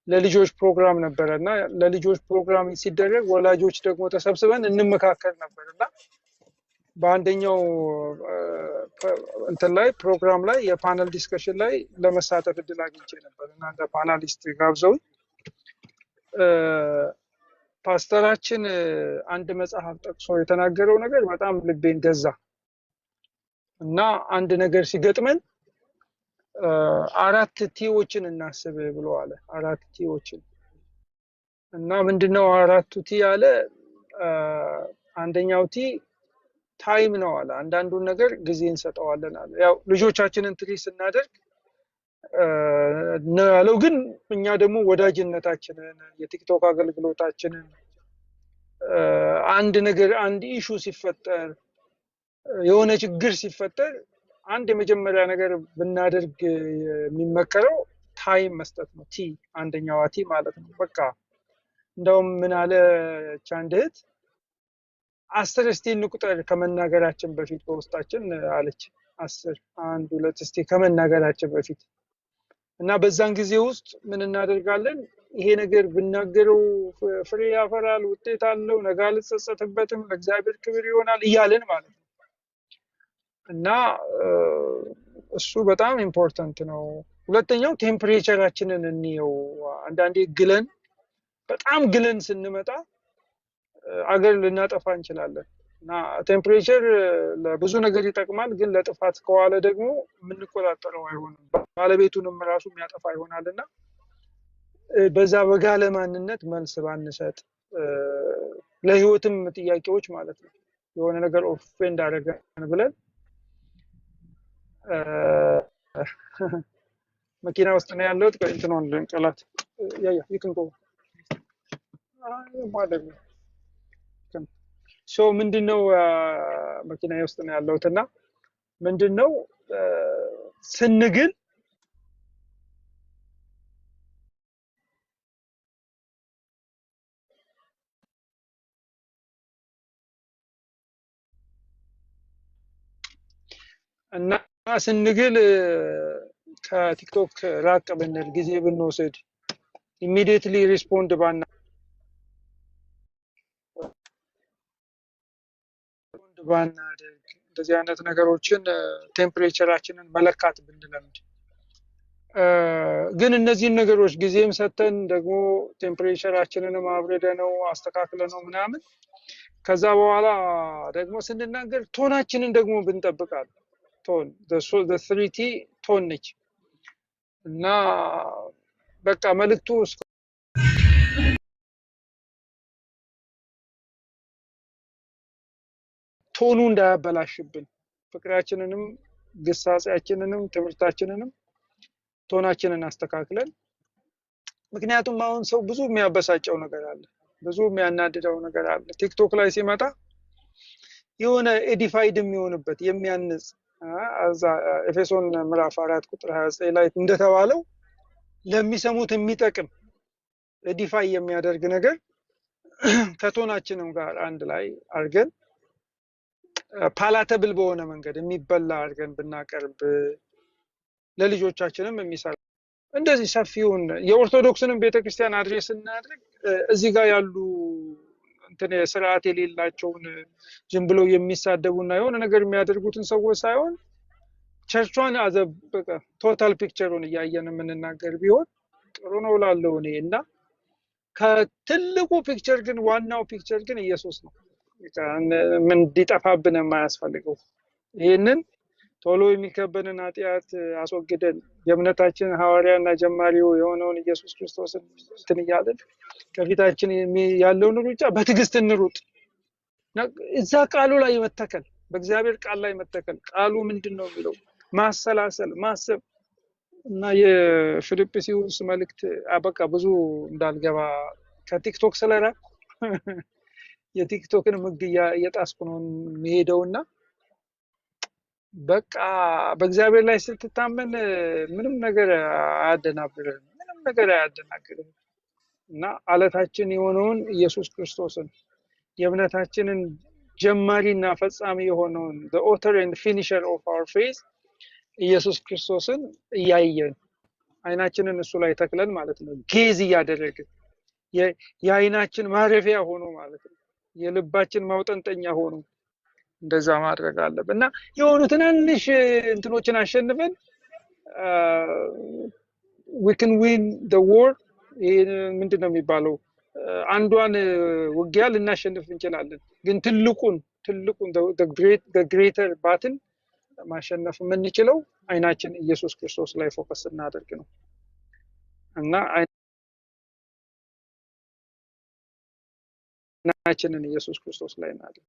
ለልጆች ፕሮግራም ነበረና ለልጆች ፕሮግራም ሲደረግ ወላጆች ደግሞ ተሰብስበን እንመካከል ነበርና በአንደኛው እንትን ላይ ፕሮግራም ላይ የፓነል ዲስከሽን ላይ ለመሳተፍ እድል አግኝቼ ነበርና እንደ ፓናሊስት ጋብዘውኝ ፓስተራችን አንድ መጽሐፍ ጠቅሶ የተናገረው ነገር በጣም ልቤን ገዛ እና አንድ ነገር ሲገጥመን 4 ቲዎችን እናስብ ብሎ አለ። 4 ቲዎችን እና ምንድነው 4ቱ ቲ አለ? አንደኛው ቲ ታይም ነው አለ። አንዳንዱን ነገር ጊዜ እንሰጠዋለን አለ። ያው ልጆቻችንን ትሪት ስናደርግ ነው ያለው። ግን እኛ ደግሞ ወዳጅነታችንን የቲክቶክ አገልግሎታችንን አንድ ነገር አንድ ኢሹ ሲፈጠር የሆነ ችግር ሲፈጠር አንድ የመጀመሪያ ነገር ብናደርግ የሚመከረው ታይም መስጠት ነው። ቲ አንደኛዋ ቲ ማለት ነው። በቃ እንደውም ምን አለች አንድ እህት 10 እስቲ እንቁጠር ከመናገራችን በፊት በውስጣችን አለች። 10 1 2 እስቲ ከመናገራችን በፊት እና በዛን ጊዜ ውስጥ ምን እናደርጋለን? ይሄ ነገር ብናገረው ፍሬ ያፈራል፣ ውጤት አለው፣ ነገ አልጸጸትበትም፣ ለእግዚአብሔር ክብር ይሆናል እያልን ማለት ነው። እና እሱ በጣም ኢምፖርታንት ነው። ሁለተኛው ቴምፕሬቸራችንን እንየው። አንዳንዴ በጣም ግለን ስንመጣ አገር ልናጠፋ እንችላለን። እና ቴምፕሬቸር ለብዙ ነገር ይጠቅማል፣ ግን ለጥፋት ከዋለ ደግሞ የምንቆጣጠረው አይሆንም፣ ባለቤቱንም ራሱ የሚያጠፋ ይሆናልና በዛ በጋለ ማንነት መልስ ባንሰጥ፣ ለህይወትም ጥያቄዎች ማለት ነው የሆነ ነገር ኦፌንድ አደረገን ብለን መኪና ውስጥ ነው ያለሁት። እንትኑን ልንቀላት ይክንቆ ማለት ነው። ምንድነው መኪና ውስጥ ነው ያለሁትና ምንድነው ስንግል እና ስንግል ከቲክቶክ ራቅ ብንል ጊዜ ብንወስድ ኢሚዲየትሊ ሪስፖንድ ባናደርግ እንደዚህ አይነት ነገሮችን ቴምፕሬቸራችንን መለካት ብንለምድ ግን እነዚህን ነገሮች ጊዜም ሰተን ደግሞ ቴምፕሬቸራችንንም አብረደነው አስተካክለነው ምናምን ከዛ በኋላ ደግሞ ስንናገር ቶናችንን ደግሞ ብንጠብቃለን። ቶን the 3T ቶን ነች እና በቃ መልእክቱ ቶኑ እንዳያበላሽብን ፍቅራችንንም ግሳጼያችንንም ትምህርታችንንም ቶናችንን አስተካክለን። ምክንያቱም አሁን ሰው ብዙ የሚያበሳጨው ነገር አለ፣ ብዙ የሚያናድደው ነገር አለ። ቲክቶክ ላይ ሲመጣ የሆነ ኤዲፋይድ የሚሆንበት የሚያንጽ ኤፌሶን ምዕራፍ 4 ቁጥር 29 ላይ እንደተባለው ለሚሰሙት የሚጠቅም ኤዲፋይ የሚያደርግ ነገር ከቶናችንም ጋር አንድ ላይ አድርገን ፓላተብል በሆነ መንገድ የሚበላ አድርገን ብናቀርብ ለልጆቻችንም የሚሰራ እንደዚህ ሰፊውን የኦርቶዶክስንም ቤተክርስቲያን አድሬስ እናድርግ። እዚህ ጋር ያሉ እንትን ስርዓት የሌላቸውን ዝም ብለው የሚሳደቡና የሆነ ነገር የሚያደርጉትን ሰዎች ሳይሆን ቸርቿን አዘበቀ ቶታል ፒክቸሩን እያየን የምንናገር ቢሆን ጥሩ ነው እላለሁ እኔ። እና ከትልቁ ፒክቸር ግን ዋናው ፒክቸር ግን ኢየሱስ ነው። ምን እንዲጠፋብን የማያስፈልገው ይህንን ቶሎ የሚከበንን ኃጢአት አስወግደን የእምነታችን ሐዋርያና ጀማሪው የሆነውን ኢየሱስ ክርስቶስን እንትን እያለን ከፊታችን ያለውን ሩጫ በትዕግስት እንሩጥ። እዛ ቃሉ ላይ መተከል፣ በእግዚአብሔር ቃል ላይ መተከል። ቃሉ ምንድነው የሚለው ማሰላሰል፣ ማሰብ እና የፊልጵስዩስ መልእክት በቃ ብዙ እንዳልገባ ከቲክቶክ ስለራ የቲክቶክን ሕግ እየጣስኩ ነው የሚሄደውና በቃ በእግዚአብሔር ላይ ስትታመን ምንም ነገር አያደናብርህም፣ ምንም ነገር አያደናግርህም። እና አለታችን የሆነውን ኢየሱስ ክርስቶስን የእምነታችንን ጀማሪና ፈጻሚ የሆነውን the author and finisher of our faith ኢየሱስ ክርስቶስን እያየን አይናችንን እሱ ላይ ተክለን ማለት ነው፣ ጌዝ እያደረግን የአይናችን ማረፊያ ሆኖ ማለት ነው፣ የልባችን ማውጠንጠኛ ሆኖ እንደዛ ማድረግ አለብን። እና የሆኑ ትናንሽ እንትኖችን አሸንፈን we can win the war። ምንድነው የሚባለው? አንዷን ውጊያ ልናሸንፍ እንችላለን፣ ግን ትልቁን the greater battle ማሸነፍ የምንችለው አይናችን ኢየሱስ ክርስቶስ ላይ ፎከስ እናደርግ ነው። እና አይናችንን ኢየሱስ ክርስቶስ ላይ እናደርግ።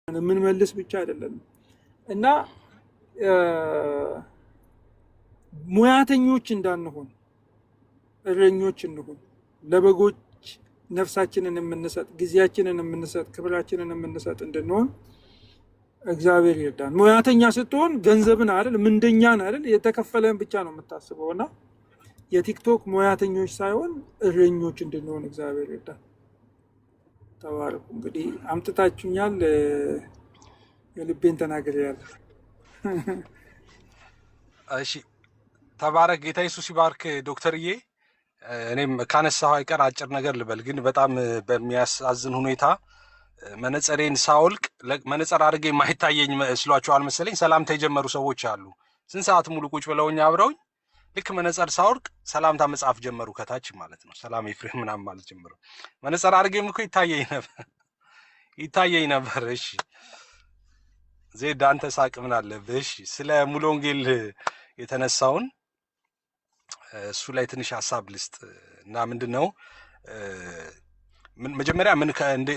ምን መልስ ብቻ አይደለም እና ሙያተኞች እንዳንሆን እረኞች እንሆን፣ ለበጎች ነፍሳችንን የምንሰጥ፣ ጊዜያችንን የምንሰጥ፣ ክብራችንን የምንሰጥ እንድንሆን እግዚአብሔር ይርዳን። ሙያተኛ ስትሆን ገንዘብን አይደል፣ ምንደኛን አይደል፣ የተከፈለን ብቻ ነው የምታስበውና የቲክቶክ ሙያተኞች ሳይሆን እረኞች እንድንሆን እግዚአብሔር ይርዳን። ተባረኩ። እንግዲህ አምጥታችሁኛል፣ የልቤን ተናግሬያለሁ። እሺ ተባረክ። ጌታ ኢየሱስ ይባርክ ዶክተርዬ። እኔም ካነሳው አይቀር አጭር ነገር ልበል፣ ግን በጣም በሚያሳዝን ሁኔታ መነጽሬን ሳውልቅ መነጽር አድርጌ የማይታየኝ መስሏቸዋል መሰለኝ። ሰላምታ የጀመሩ ሰዎች አሉ። ስንት ሰዓት ሙሉ ቁጭ ብለውኝ አብረውኝ፣ ልክ መነጽር ሳውልቅ ሰላምታ መጻፍ ጀመሩ ከታች ማለት ነው። ሰላም ኤፍሬም ምናምን ማለት ጀመሩ። መነጽር አድርጌም እኮ ይታየኝ ነበር። እሺ ዜድ አንተ ሳቅ ምን አለብህ? እሺ ስለ ሙሉ ወንጌል የተነሳውን እሱ ላይ ትንሽ ሀሳብ ልስጥ እና ምንድነው መጀመሪያ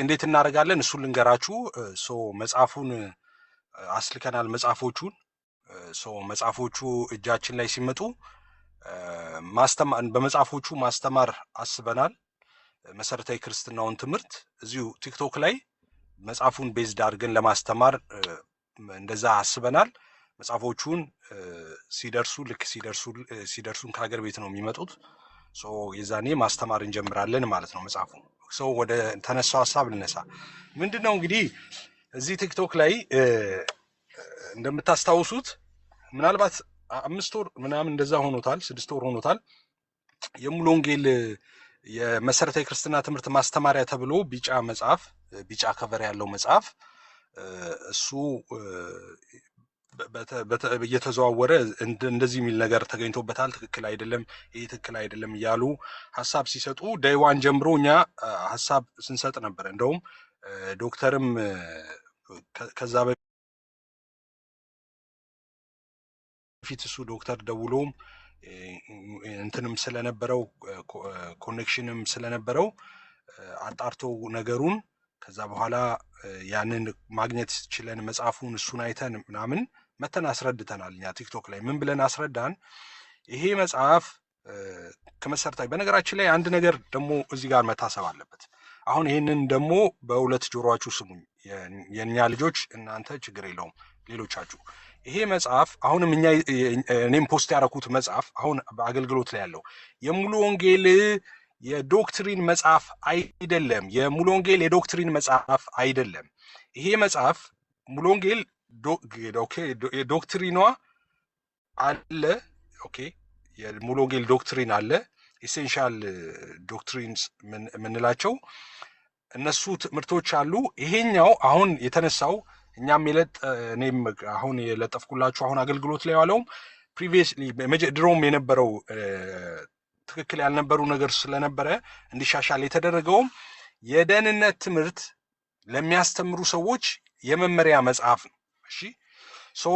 እንዴት እናደርጋለን እሱን ልንገራችሁ። መጽሐፉን አስልከናል። መጽሐፎቹ እጃችን ላይ ሲመጡ በመጽሐፎቹ ማስተማር አስበናል። መሰረታዊ ክርስትናውን ትምህርት እዚሁ ቲክቶክ ላይ መጽሐፉን ቤዝድ አድርገን ለማስተማር እንደዛ አስበናል። መጽሐፎቹን ሲደርሱን ከሀገር ቤት ነው የሚመጡት። የዛኔ ማስተማር እንጀምራለን ማለት ነው። መጽሐፉ ወደ ተነሳው ሀሳብ ልነሳ። ምንድነው እንግዲህ እዚህ ቲክቶክ ላይ እንደምታስታውሱት ምናልባት 5 ወር ምናምን እንደዛ ሆኖታል፣ 6 ወር ሆኖታል። የሙሉ ወንጌል የመሰረታዊ ክርስትና ትምህርት ማስተማሪያ ተብሎ ቢጫ ከቨር ያለው መጽሐፍ እሱ እየተዘዋወረ እንደዚህ የሚል ነገር ተገኝቶበታል፣ ትክክል አይደለም፣ ይሄ ትክክል አይደለም እያሉ ሀሳብ ሲሰጡ ዳይዋን ጀምሮ እኛ ሀሳብ ስንሰጥ ነበር። እንደውም ዶክተርም ከዛ በፊት እሱ ዶክተር ደውሎም እንትንም ስለነበረው ኮኔክሽንም ስለነበረው አጣርቶ ነገሩን ከዛ በኋላ ያንን ማግኘት ችለን መጽሐፉን እሱን አይተን ምናምን መተን አስረድተናል። እኛ ቲክቶክ ላይ ምን ብለን አስረዳን? ይሄ መጽሐፍ ከመሰረታዊ በነገራችን ላይ አንድ ነገር ደግሞ እዚህ ጋር መታሰብ አለበት። አሁን ይህንን ደግሞ በሁለት ጆሮአችሁ ስሙኝ፣ የእኛ ልጆች፣ እናንተ ችግር የለውም ሌሎቻችሁ። ይሄ መጽሐፍ አሁንም እኔም ፖስት ያደረኩት መጽሐፍ አሁን በአገልግሎት ላይ ያለው የሙሉ ወንጌል የዶክትሪን መጽሐፍ አይደለም። የሙሉ ወንጌል የዶክትሪን መጽሐፍ አይደለም። ይሄ መጽሐፍ ሙሉ ወንጌል ዶክትሪኗ አለ። ኦኬ፣ የሙሉ ወንጌል ዶክትሪን አለ። ኢሴንሻል ዶክትሪንስ የምንላቸው እነሱ ትምህርቶች አሉ። ይሄኛው አሁን የተነሳው እኔም አሁን የለጠፍኩላችሁ አሁን አገልግሎት ላይ ያለውም ፕሪቪየስሊ ድሮም የነበረው ትክክል ያልነበሩ ነገር ስለነበረ እንዲሻሻል የተደረገውም የደህንነት ትምህርት ለሚያስተምሩ ሰዎች የመመሪያ መጽሐፍ ነው። እሺ ሶ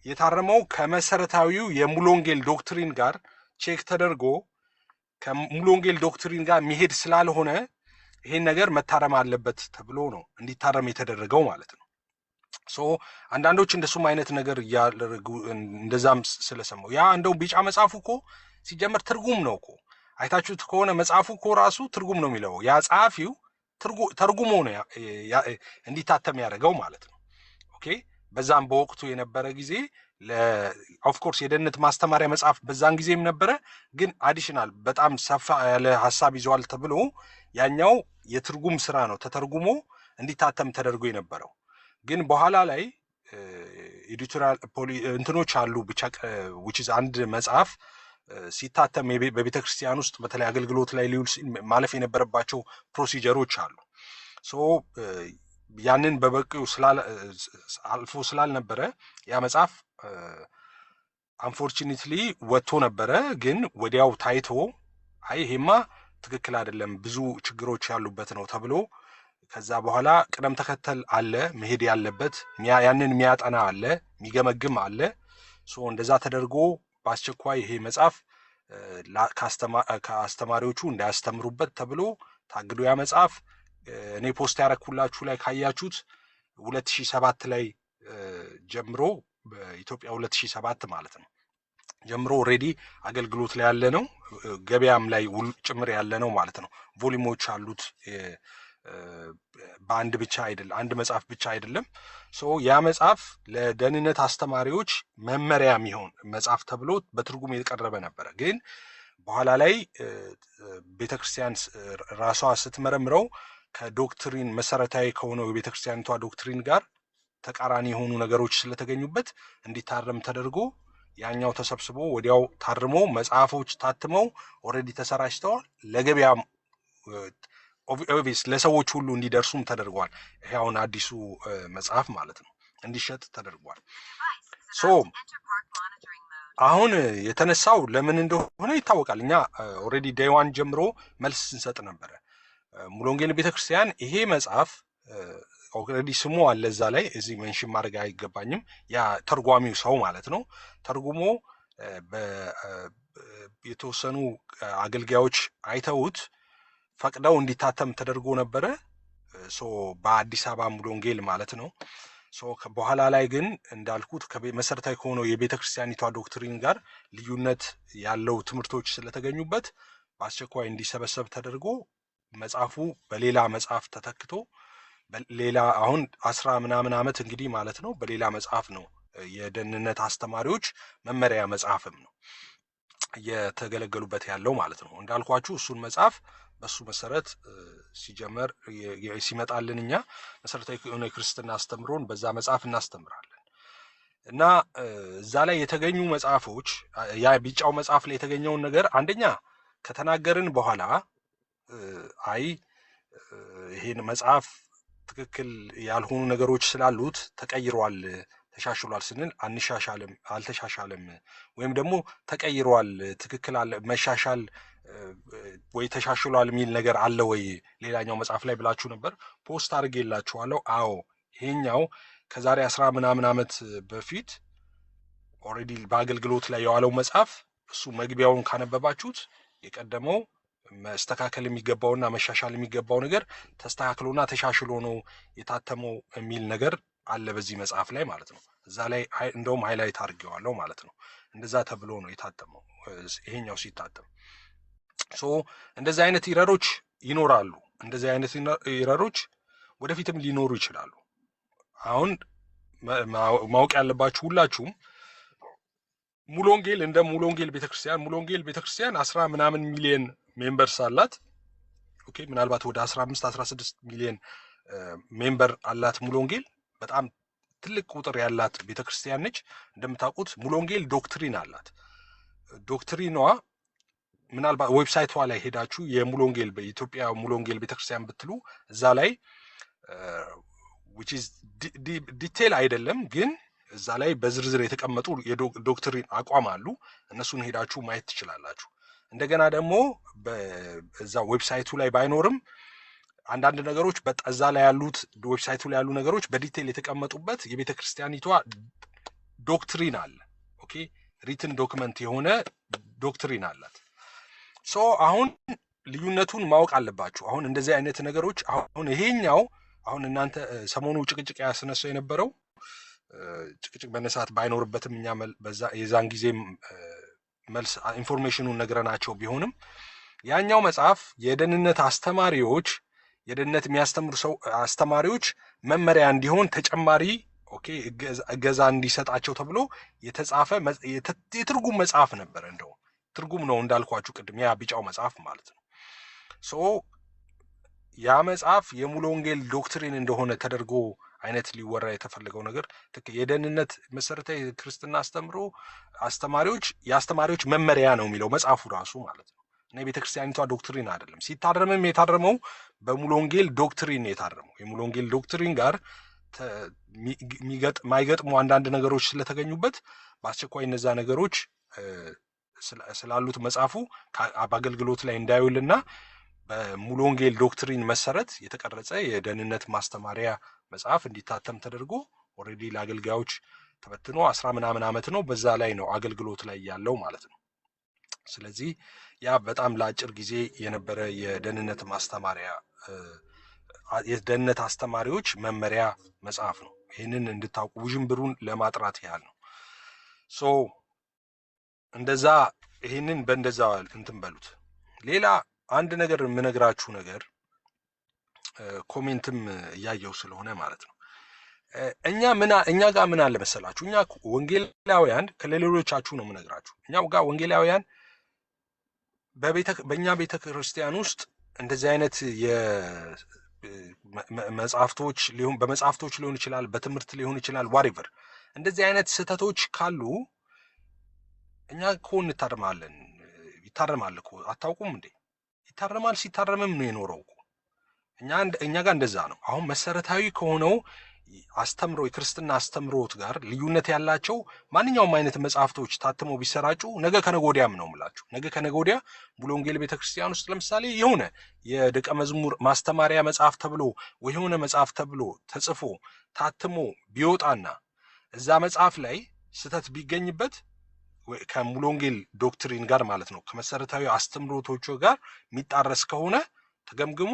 የታረመው ከመሰረታዊው የሙሉ ወንጌል ዶክትሪን ጋር ቼክ ተደርጎ ከሙሉ ወንጌል ዶክትሪን ጋር የሚሄድ ስላልሆነ ይሄን ነገር መታረም አለበት ተብሎ ነው እንዲታረም የተደረገው ማለት ነው። ሶ አንዳንዶች እንደሱም አይነት ነገር እያደረጉ እንደዛም ስለሰማው ያ እንደው ቢጫ መጽሐፉ እኮ ሲጀመር ትርጉም ነው እኮ አይታችሁት ከሆነ መጽሐፉ እኮ ራሱ ትርጉም ነው የሚለው ያ ጸሐፊው ተርጉሞ ነው እንዲታተም ያደረገው ማለት ነው። ኦኬ በዛም በወቅቱ የነበረ ጊዜ ኦፍ ኮርስ የደህንነት ማስተማሪያ መጽሐፍ በዛን ጊዜም ነበረ፣ ግን አዲሽናል በጣም ሰፋ ያለ ሐሳብ ይዟል ተብሎ ያኛው የትርጉም ስራ ነው ተተርጉሞ እንዲታተም ተደርጎ የነበረው። ግን በኋላ ላይ ኤዲቶሪያል እንትኖች አሉ ብቻ which is አንድ መጽሐፍ ሲታተም በቤተክርስቲያን ውስጥ በተለይ አገልግሎት ላይ ሊውል ማለፍ የነበረባቸው ፕሮሲጀሮች አሉ። ሶ ያንን በበቂው አልፎ ስላልነበረ ያ መጽሐፍ አንፎርቹኔትሊ ወጥቶ ነበረ። ግን ወዲያው ታይቶ አይ ይሄማ ትክክል አይደለም ብዙ ችግሮች ያሉበት ነው ተብሎ ከዛ በኋላ ቅደም ተከተል አለ መሄድ ያለበት ያንን የሚያጠና አለ የሚገመግም አለ። ሶ እንደዛ ተደርጎ በአስቸኳይ ይሄ መጽሐፍ ከአስተማሪዎቹ እንዳያስተምሩበት ተብሎ ታግዶ ያ መጽሐፍ እኔ ፖስት ያረኩላችሁ ላይ ካያችሁት 2007 ላይ ጀምሮ በኢትዮጵያ 2007 ማለት ነው ጀምሮ ኦሬዲ አገልግሎት ላይ ያለ ነው፣ ገበያም ላይ ጭምር ያለ ነው ማለት ነው። ቮሊዩሞች አሉት። በአንድ ብቻ አይደለም አንድ መጽሐፍ ብቻ አይደለም። ሶ ያ መጽሐፍ ለደህንነት አስተማሪዎች መመሪያ የሚሆን መጽሐፍ ተብሎ በትርጉም የቀረበ ነበረ። ግን በኋላ ላይ ቤተክርስቲያን ራሷ ስትመረምረው ከዶክትሪን መሰረታዊ ከሆነው የቤተክርስቲያኒቷ ዶክትሪን ጋር ተቃራኒ የሆኑ ነገሮች ስለተገኙበት እንዲታረም ተደርጎ ያኛው ተሰብስቦ ወዲያው ታርሞ መጽሐፎች ታትመው ኦሬዲ ተሰራጭተዋል። ለገበያ ኦብቪየስ ለሰዎች ሁሉ እንዲደርሱም ተደርጓል። ይሄ አሁን አዲሱ መጽሐፍ ማለት ነው እንዲሸጥ ተደርጓል። ሶ አሁን የተነሳው ለምን እንደሆነ ይታወቃል። እኛ ኦሬዲ ዴይ 1 ጀምሮ መልስ ስንሰጥ ነበረ። ሙሉ ወንጌል ቤተክርስቲያን ይሄ መጽሐፍ ኦሬዲ ስሙ አለ እዛ ላይ እዚህ ሜንሽን ማድረግ አይገባኝም። ያ ተርጓሚው ሰው ማለት ነው ተርጉሞ የተወሰኑ አገልጋዮች አይተውት ፈቅደው እንዲታተም ተደርጎ ነበረ። ሶ በአዲስ አበባ ሙሉ ወንጌል ማለት ነው። ሶ በኋላ ላይ ግን እንዳልኩት መሰረታዊ ከሆነው የቤተክርስቲያኒቷ ዶክትሪን ጋር ልዩነት ያለው ትምህርቶች ስለተገኙበት በአስቸኳይ እንዲሰበሰብ ተደርጎ መጽሐፉ በሌላ መጽሐፍ ተተክቶ ሌላ አሁን 10 ምናምን ዓመት እንግዲህ ማለት ነው በሌላ መጽሐፍ ነው የደህንነት አስተማሪዎች መመሪያ መጽሐፍም ነው እየተገለገሉበት ያለው ማለት ነው። እንዳልኳችሁ እሱን መጽሐፍ በሱ መሰረት ሲጀመር ሲመጣልን እኛ መሰረታዊ የሆነ ክርስትና አስተምሮን በዛ መጽሐፍ እናስተምራለን እና እዛ ላይ የተገኙ መጽሐፎች ያ ቢጫው መጽሐፍ ላይ የተገኘውን ነገር አንደኛ ከተናገርን በኋላ አይ ይሄን መጽሐፍ ትክክል ያልሆኑ ነገሮች ስላሉት ተቀይሯል ተሻሽሏል ስንል አንሻሻልም አልተሻሻለም ወይም ደግሞ ተቀይሯል ትክክል አለ መሻሻል ወይ ተሻሽሏል የሚል ነገር አለ ወይ ሌላኛው መጽሐፍ ላይ ብላችሁ ነበር። ፖስት አድርጌላችኋለሁ። አዎ ይሄኛው ከዛሬ 10 ምናምን ዓመት በፊት ኦሬዲ በአገልግሎት ላይ የዋለው መጽሐፍ እሱ መግቢያውን ካነበባችሁት የቀደመው መስተካከል የሚገባውና መሻሻል የሚገባው ነገር ተስተካክሎና ተሻሽሎ ነው የታተመው የሚል ነገር አለ በዚህ መጽሐፍ ላይ ማለት ነው። እዛ ላይ እንደውም ሃይላይት አድርጌዋለሁ ማለት ነው። እንደዛ ተብሎ ነው የታተመው ይሄኛው ሲታተም። ሶ እንደዚህ አይነት ኢረሮች ይኖራሉ። እንደዚህ አይነት ኢረሮች ወደፊትም ሊኖሩ ይችላሉ። አሁን ማወቅ ያለባችሁ ሁላችሁም ሙሉ ወንጌል እንደ ሙሉ ወንጌል ቤተክርስቲያን 10 ምናምን ሚሊዮን ሜምበርስ አላት። ኦኬ ምናልባት ወደ 15-16 ሚሊዮን ሜምበር አላት ሙሉ ወንጌል። በጣም ትልቅ ቁጥር ያላት ቤተክርስቲያን ነች። እንደምታውቁት ሙሉ ወንጌል ዶክትሪን አላት። ዶክትሪኗ ምናልባት ዌብሳይቷ ላይ ሄዳችሁ የሙሉ ወንጌል በኢትዮጵያ ሙሉ ወንጌል ቤተክርስቲያን ብትሉ እዛ ላይ which is ዲቴል አይደለም ግን እዛ ላይ በዝርዝር የተቀመጡ የዶክትሪን አቋም አሉ። እነሱን ሄዳችሁ ማየት ትችላላችሁ። እንደገና ደግሞ በዛ ዌብሳይቱ ላይ ባይኖርም አንዳንድ ነገሮች በዛ ላይ ያሉት ዌብሳይቱ ላይ ያሉ ነገሮች በዲቴል የተቀመጡበት የቤተ ክርስቲያኒቷ ዶክትሪን አለ። ኦኬ ሪትን ዶክመንት የሆነ ዶክትሪን አላት። ሶ አሁን ልዩነቱን ማወቅ አለባችሁ። አሁን እንደዚህ አይነት ነገሮች አሁን ይሄኛው አሁን እናንተ ሰሞኑ ጭቅጭቅ ያስነሳው የነበረው ጭቅጭቅ መነሳት ባይኖርበትም እኛ በዛ የዛን ጊዜ መልስ ኢንፎርሜሽኑን ነግረናቸው ቢሆንም ያኛው መጽሐፍ የደህንነት አስተማሪዎች የደህንነት የሚያስተምሩ ሰው አስተማሪዎች መመሪያ እንዲሆን ተጨማሪ ኦኬ እገዛ እንዲሰጣቸው ተብሎ የተጻፈ የትርጉም መጽሐፍ ነበር። እንደው ትርጉም ነው እንዳልኳችሁ ቅድም ያ ቢጫው መጽሐፍ ማለት ነው። ሶ ያ መጽሐፍ የሙሉ ወንጌል ዶክትሪን እንደሆነ ተደርጎ አይነት ሊወራ የተፈለገው ነገር የደህንነት መሰረታዊ ክርስትና አስተማሪዎች የአስተማሪዎች መመሪያ ነው የሚለው መጽሐፉ ራሱ ማለት ነው። እና የቤተክርስቲያኒቷ ዶክትሪን አይደለም። ሲታረምም የታረመው በሙሉ ወንጌል ዶክትሪን የታረመው የሙሉ ወንጌል ዶክትሪን ጋር ማይገጥሙ አንዳንድ ነገሮች ስለተገኙበት በአስቸኳይ እነዛ ነገሮች ስላሉት መጽሐፉ በአገልግሎት ላይ እንዳይውልና በሙሉ ወንጌል ዶክትሪን መሰረት የተቀረጸ የደህንነት ማስተማሪያ መጽሐፍ እንዲታተም ተደርጎ ኦልሬዲ ለአገልጋዮች ተበትኖ 10 ምናምን ዓመት ነው በዛ ላይ ነው አገልግሎት ላይ ያለው ማለት ነው። ስለዚህ ያ በጣም ለአጭር ጊዜ የነበረ የደህንነት ማስተማሪያ የደህንነት አስተማሪዎች መመሪያ መጽሐፍ ነው። ይህንን እንድታውቁ ውዥንብሩን ለማጥራት ያህል ነው። ሶ እንደዛ ይህንን በእንደዛ እንትን በሉት። ሌላ አንድ ነገር የምነግራችሁ ነገር ኮሜንትም እያየው ስለሆነ ማለት ነው። እኛ ጋር ምን አለ መሰላችሁ? እኛ ወንጌላውያን ከሌሎቻችሁ ነው የምነግራችሁ። እኛ ጋር ወንጌላውያን በእኛ ቤተ ክርስቲያን ውስጥ እንደዚህ አይነት መጽሐፍቶች በመጽሐፍቶች ሊሆን ይችላል፣ በትምህርት ሊሆን ይችላል፣ ዋሪቨር እንደዚህ አይነት ስህተቶች ካሉ እኛ እኮ እንታረማለን። ይታረማል እኮ አታውቁም እንዴ? ይታረማል። ሲታረምም ነው የኖረው እኮ። እኛ ጋር እንደዛ ነው። አሁን መሰረታዊ ከሆነው አስተምሮ የክርስትና አስተምሮት ጋር ልዩነት ያላቸው ማንኛውም አይነት መጽሐፍቶች ታትመው ቢሰራጩ ነገ ከነገ ወዲያም ነው የምላችሁ። ነገ ከነገ ወዲያ ሙሉ ወንጌል ቤተክርስቲያን ውስጥ ለምሳሌ የሆነ የደቀ መዝሙር ማስተማሪያ መጽሐፍ ተብሎ ወይ የሆነ መጽሐፍ ተብሎ ተጽፎ ታትሞ ቢወጣና እዛ መጽሐፍ ላይ ስህተት ቢገኝበት ከሙሉ ወንጌል ዶክትሪን ጋር ማለት ነው ከመሰረታዊ አስተምሮቶቹ ጋር የሚጣረስ ከሆነ ተገምግሞ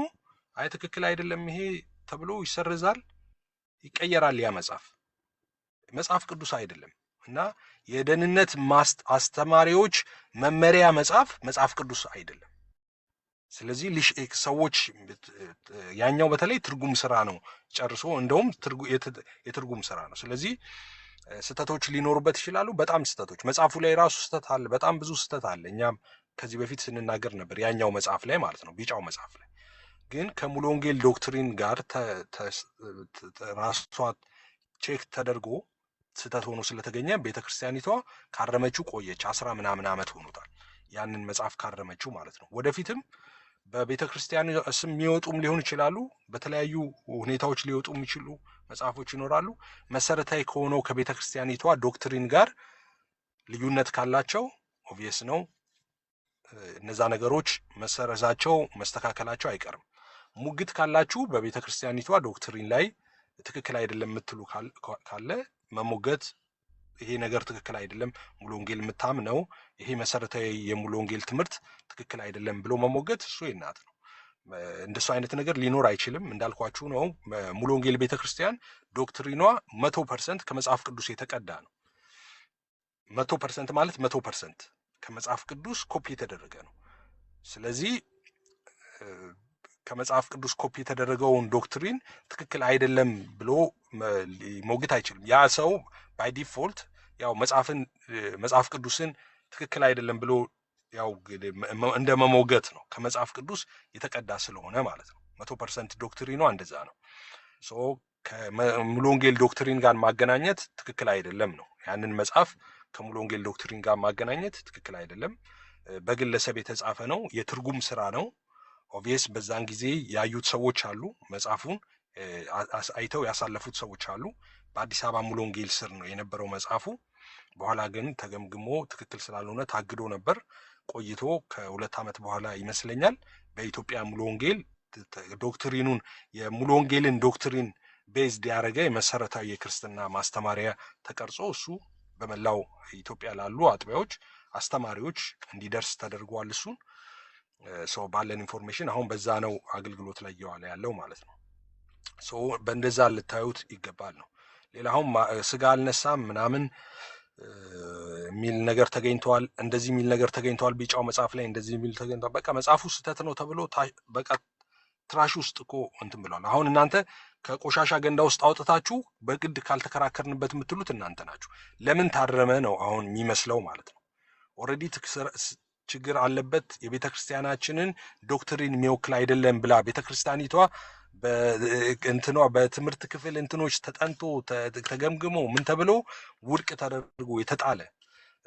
አይ ትክክል አይደለም ይሄ ተብሎ ይሰርዛል፣ ይቀየራል። ያ መጽሐፍ ቅዱስ አይደለም እና የደህንነት አስተማሪዎች መመሪያ መጽሐፍ ቅዱስ አይደለም። ስለዚህ ሰዎች ያኛው በተለይ ትርጉም ስራ ነው ጨርሶ እንደውም የትርጉም ስራ ነው። ስለዚህ ስህተቶች ሊኖሩበት ይችላሉ። በጣም ስህተቶች መጽሐፉ ላይ ራሱ ስህተት አለ። በጣም ብዙ ስህተት አለ። እኛም ከዚህ በፊት ስንናገር ነበር ያኛው መጽሐፍ ላይ ማለት ነው ቢጫው መጽሐፍ ላይ ግን ከሙሉ ወንጌል ዶክትሪን ጋር ራሷ ቼክ ተደርጎ ስህተት ሆኖ ስለተገኘ ቤተክርስቲያኒቷ ካረመችው ቆየች። 10 ምናምን ዓመት ሆኖታል ያንን መጽሐፍ ካረመችው ማለት ነው። ወደፊትም በቤተክርስቲያን ስም የሚወጡም ሊሆን ይችላሉ። በተለያዩ ሁኔታዎች ሊወጡ የሚችሉ መጽሐፎች ይኖራሉ። መሰረታዊ ከሆነው ከቤተክርስቲያኒቷ ዶክትሪን ጋር ልዩነት ካላቸው ኦብቪየስ ነው እነዛ ነገሮች መሰረዛቸው መስተካከላቸው አይቀርም። ሙግት ካላችሁ በቤተ ክርስቲያኒቷ ዶክትሪን ላይ ትክክል አይደለም የምትሉ ካለ መሞገት፣ ይሄ ነገር ትክክል አይደለም ሙሉ ወንጌል የምታምነው ይሄ መሰረታዊ የሙሉ ወንጌል ትምህርት ትክክል አይደለም ብሎ መሞገት እሱ የናት ነው። እንደሱ አይነት ነገር ሊኖር አይችልም። እንዳልኳችሁ ነው ሙሉ ወንጌል ቤተክርስቲያን ዶክትሪኗ 100% ከመጽሐፍ ቅዱስ የተቀዳ ነው። 100% ማለት 100% ከመጽሐፍ ቅዱስ ኮፒ የተደረገ ነው። ስለዚህ ከመጽሐፍ ቅዱስ ኮፒ የተደረገውን ዶክትሪን ትክክል አይደለም ብሎ ሞግት አይችልም። ያ ሰው ባይ ዲፎልት ያው መጽሐፍ ቅዱስን ትክክል አይደለም ብሎ ያው እንደ መሞገት ነው ከመጽሐፍ ቅዱስ የተቀዳ ስለሆነ ማለት ነው። 100% ዶክትሪኗ እንደዛ ነው። ሶ ከሙሉ ወንጌል ዶክትሪን ጋር ማገናኘት ትክክል አይደለም ነው። ያንን መጽሐፍ ከሙሉ ወንጌል ዶክትሪን ጋር ማገናኘት ትክክል አይደለም። በግለሰብ የተጻፈ ነው። የትርጉም ስራ ነው። ኦብቪየስ በዛን ጊዜ ያዩት ሰዎች አሉ፣ መጽሐፉን አይተው ያሳለፉት ሰዎች አሉ። በአዲስ አበባ ሙሉ ወንጌል ስር ነው የነበረው መጽሐፉ። በኋላ ግን ተገምግሞ ትክክል ስላልሆነ ታግዶ ነበር። ቆይቶ ከ2 ዓመት በኋላ ይመስለኛል በኢትዮጵያ ሙሉ ወንጌል ዶክትሪኑን የሙሉ ወንጌልን ዶክትሪን ቤዝድ ያደረገ የመሰረታዊ የክርስትና ማስተማሪያ ተቀርጾ እሱ በመላው ኢትዮጵያ ላሉ አጥቢያዎች አስተማሪዎች እንዲደርስ ተደርጓል። እሱን ሰው ባለን ኢንፎርሜሽን አሁን በዛ ነው አገልግሎት ላይ እየዋለ ያለው ማለት ነው። ሰው በእንደዛ ልታዩት ይገባል ነው። ሌላ አሁን ስጋ አልነሳም ምናምን የሚል ነገር ተገኝቷል፣ እንደዚህ የሚል ነገር ተገኝቷል፣ ቢጫው መጽሐፍ ላይ እንደዚህ የሚል ተገኝቷል። በቃ መጽሐፉ ስህተት ነው ተብሎ በቃ ትራሽ ውስጥ እኮ እንትን ብሏል። አሁን እናንተ ከቆሻሻ ገንዳ ውስጥ አውጥታችሁ በግድ ካልተከራከርንበት የምትሉት እናንተ ናችሁ። ለምን ታረመ ነው አሁን የሚመስለው ማለት ነው። ኦልሬዲ ችግር አለበት። የቤተ ክርስቲያናችንን ዶክትሪን የሚወክል አይደለም ብላ ቤተ ክርስቲያኒቷ በእንትኗ በትምህርት ክፍል እንትኖች ተጠንቶ ተገምግሞ ምን ተብሎ ውድቅ ተደርጎ የተጣለ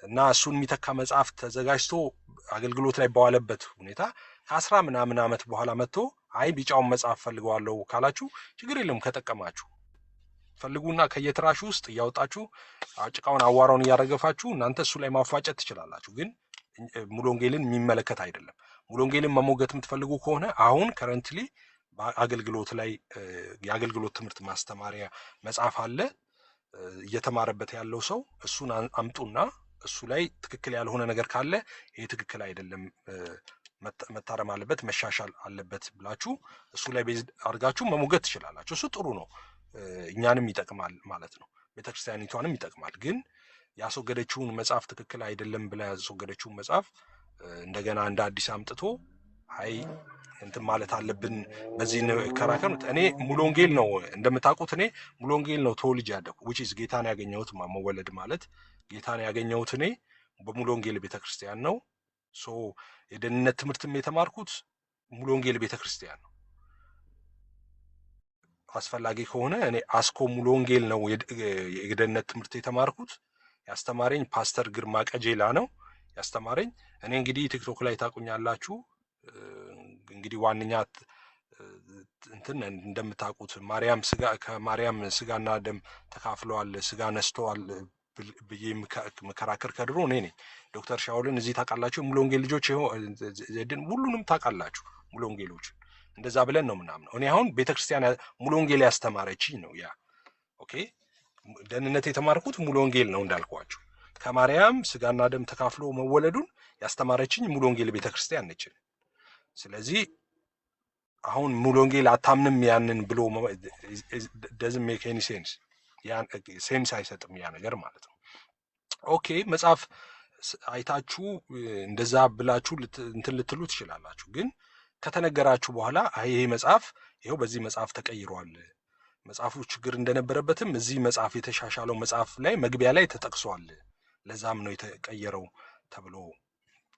እና እሱን የሚተካ መጽሐፍ ተዘጋጅቶ አገልግሎት ላይ በዋለበት ሁኔታ ከ10 ምናምን ዓመት በኋላ መጥቶ አይ ቢጫውን መጽሐፍ ፈልገዋለሁ ካላችሁ ችግር የለም፣ ከጠቀማችሁ ፈልጉና ከየትራሹ ውስጥ እያወጣችሁ ጭቃውን አዋራውን እያረገፋችሁ እናንተ እሱ ላይ ማፏጨት ትችላላችሁ። ግን ሙሉ ወንጌልን የሚመለከት አይደለም። ሙሉ ወንጌልን መሞገት የምትፈልጉ ከሆነ አሁን ከረንትሊ በአገልግሎት ላይ የአገልግሎት ትምህርት ማስተማሪያ መጽሐፍ አለ እየተማረበት ያለው ሰው እሱን አምጡና እሱ ላይ ትክክል ያልሆነ ነገር ካለ ይሄ ትክክል አይደለም፣ መታረም አለበት፣ መሻሻል አለበት ብላችሁ እሱ ላይ ቤዝ አድርጋችሁ መሞገት ትችላላችሁ። እሱ ጥሩ ነው፣ እኛንም ይጠቅማል ማለት ነው፣ ቤተክርስቲያኒቷንም ይጠቅማል። ግን ያስወገደችውን መጽሐፍ ትክክል አይደለም ብላ ያስወገደችውን መጽሐፍ እንደገና እንደ አዲስ አምጥቶ አይ እንትን ማለት አለብን በዚህ ከራከር። እኔ ሙሉ ወንጌል ነው እንደምታውቁት፣ እኔ ሙሉ ወንጌል ነው ተወልጄ ያደኩት which is ጌታን ያገኘሁት መወለድ ማለት ጌታን ያገኘሁት እኔ በሙሉ ወንጌል ቤተክርስቲያን ነው። ሶ የደህንነት ትምህርትም የተማርኩት ሙሉ ወንጌል ቤተክርስቲያን ነው። አስፈላጊ ከሆነ እኔ አስኮ ሙሉ ወንጌል ነው የደህንነት ትምህርት የተማርኩት። ያስተማረኝ ፓስተር ግርማ ቀጄላ ነው ያስተማረኝ። እኔ እንግዲህ ቲክቶክ ላይ ታቁኛላችሁ። እንግዲህ ዋንኛ እንትን እንደምታውቁት ማርያም ከማርያም ስጋና ደም ተካፍለዋል፣ ስጋ ነስተዋል ብዬ መከራከር ከድሮ እኔ ነኝ። ዶክተር ሻውልን እዚህ ታውቃላችሁ። ሙሉ ወንጌል ልጆች ሁሉንም ታውቃላችሁ። ሙሉ ወንጌሎች እንደዛ ብለን ነው ምናምነው። እኔ አሁን ቤተክርስቲያን ሙሉ ወንጌል ያስተማረችኝ ነው ያ ኦኬ። ደህንነት የተማርኩት ሙሉ ወንጌል ነው እንዳልኳችሁ። ከማርያም ስጋና ደም ተካፍሎ መወለዱን ያስተማረችኝ ሙሉ ወንጌል ቤተክርስቲያን ነች። ስለዚህ አሁን ሙሉ ወንጌል አታምንም ያንን ብሎ doesn't make any sense። ያን ሴንስ አይሰጥም ያ ነገር ማለት ነው። ኦኬ መጽሐፍ አይታችሁ እንደዛ ብላችሁ እንትን ልትሉ ትችላላችሁ። ግን ከተነገራችሁ በኋላ ይሄ መጽሐፍ ይሄው በዚህ መጽሐፍ ተቀይሯል፣ መጽሐፉ ችግር እንደነበረበትም እዚህ መጽሐፍ የተሻሻለው መጽሐፍ ላይ መግቢያ ላይ ተጠቅሷል፣ ለዛም ነው የተቀየረው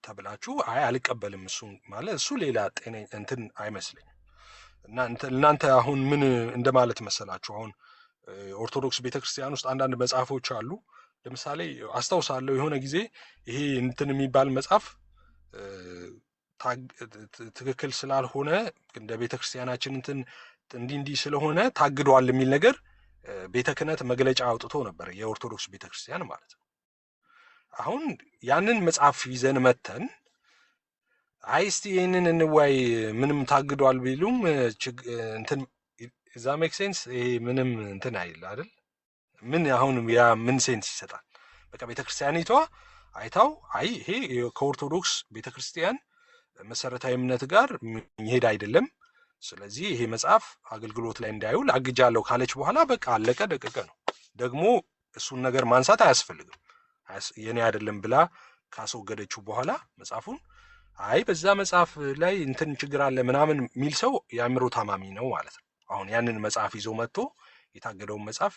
ተብላችሁ አልቀበልም እሱ ማለት እሱ ሌላ ጤና እንትን አይመስለኝም። እና እናንተ አሁን ምን እንደማለት መሰላችሁ? አሁን ኦርቶዶክስ ቤተክርስቲያን ውስጥ አንዳንድ መጽሐፎች አሉ። ለምሳሌ አስታውሳለሁ የሆነ ጊዜ ይሄ እንትን የሚባል መጽሐፍ ትክክል ስላልሆነ እንደ ቤተክርስቲያናችን እንትን እንዲህ ስለሆነ ታግዷል የሚል ነገር ቤተ ክህነት መግለጫ አውጥቶ ነበር፣ የኦርቶዶክስ ቤተክርስቲያን ማለት ነው። አሁን ያንን መጽሐፍ ይዘን መተን እስቲ ይህንን እንዋይ ምንም ታግዷል ቢሉም እንትን እዛ ሜክ ሴንስ ይሄ ምንም እንትን አይደል? ምን አሁን ያ ምን ሴንስ ይሰጣል? በቃ ቤተክርስቲያኒቷ አይታው ይሄ ከኦርቶዶክስ ቤተክርስቲያን መሰረታዊ እምነት ጋር የሚሄድ አይደለም፣ ስለዚህ ይሄ መጽሐፍ አገልግሎት ላይ እንዳይውል አግጃለሁ ካለች በኋላ በቃ አለቀ ደቀቀ ነው። ደግሞ እሱን ነገር ማንሳት አያስፈልግም። የኔ አይደለም ብላ ካስወገደችው በኋላ መጽሐፉን በዛ መጽሐፍ ላይ እንትን ችግር አለ ምናምን የሚል ሰው የአእምሮ ታማሚ ነው ማለት ነው። አሁን ያንን መጽሐፍ ይዞ መጥቶ የታገደውን መጽሐፍ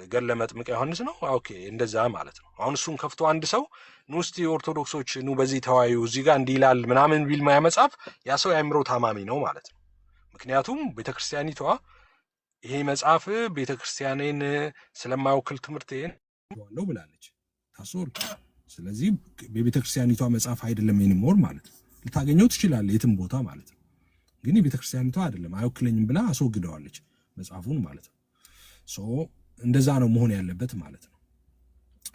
ገድለ መጥምቀ ዮሐንስ ነው ኦኬ እንደዛ ማለት ነው። አሁን እሱን ከፍቶ አንድ ሰው እስቲ ኦርቶዶክሶች በዚህ ተዋዩ እዚህ ጋር እንዲህ ይላል ምናምን ቢል ማያ መጽሐፍ ያ ሰው የአእምሮ ታማሚ ነው ማለት ነው። ምክንያቱም ቤተክርስቲያኒቷ ይሄ መጽሐፍ ቤተክርስቲያኔን ስለማይወክል ትምህርቴን ነው ብላለች ታሶር። ስለዚህ የቤተክርስቲያኒቷ መጽሐፍ አይደለም ኤኒሞር ማለት ነው። ልታገኘው ትችላለህ የትም ቦታ ማለት ነው። ግን የቤተክርስቲያኒቷ አይደለም አይወክለኝም ብላ አስወግደዋለች። መጽሐፉን ማለት ነው። ሶ እንደዛ ነው መሆን ያለበት ማለት ነው።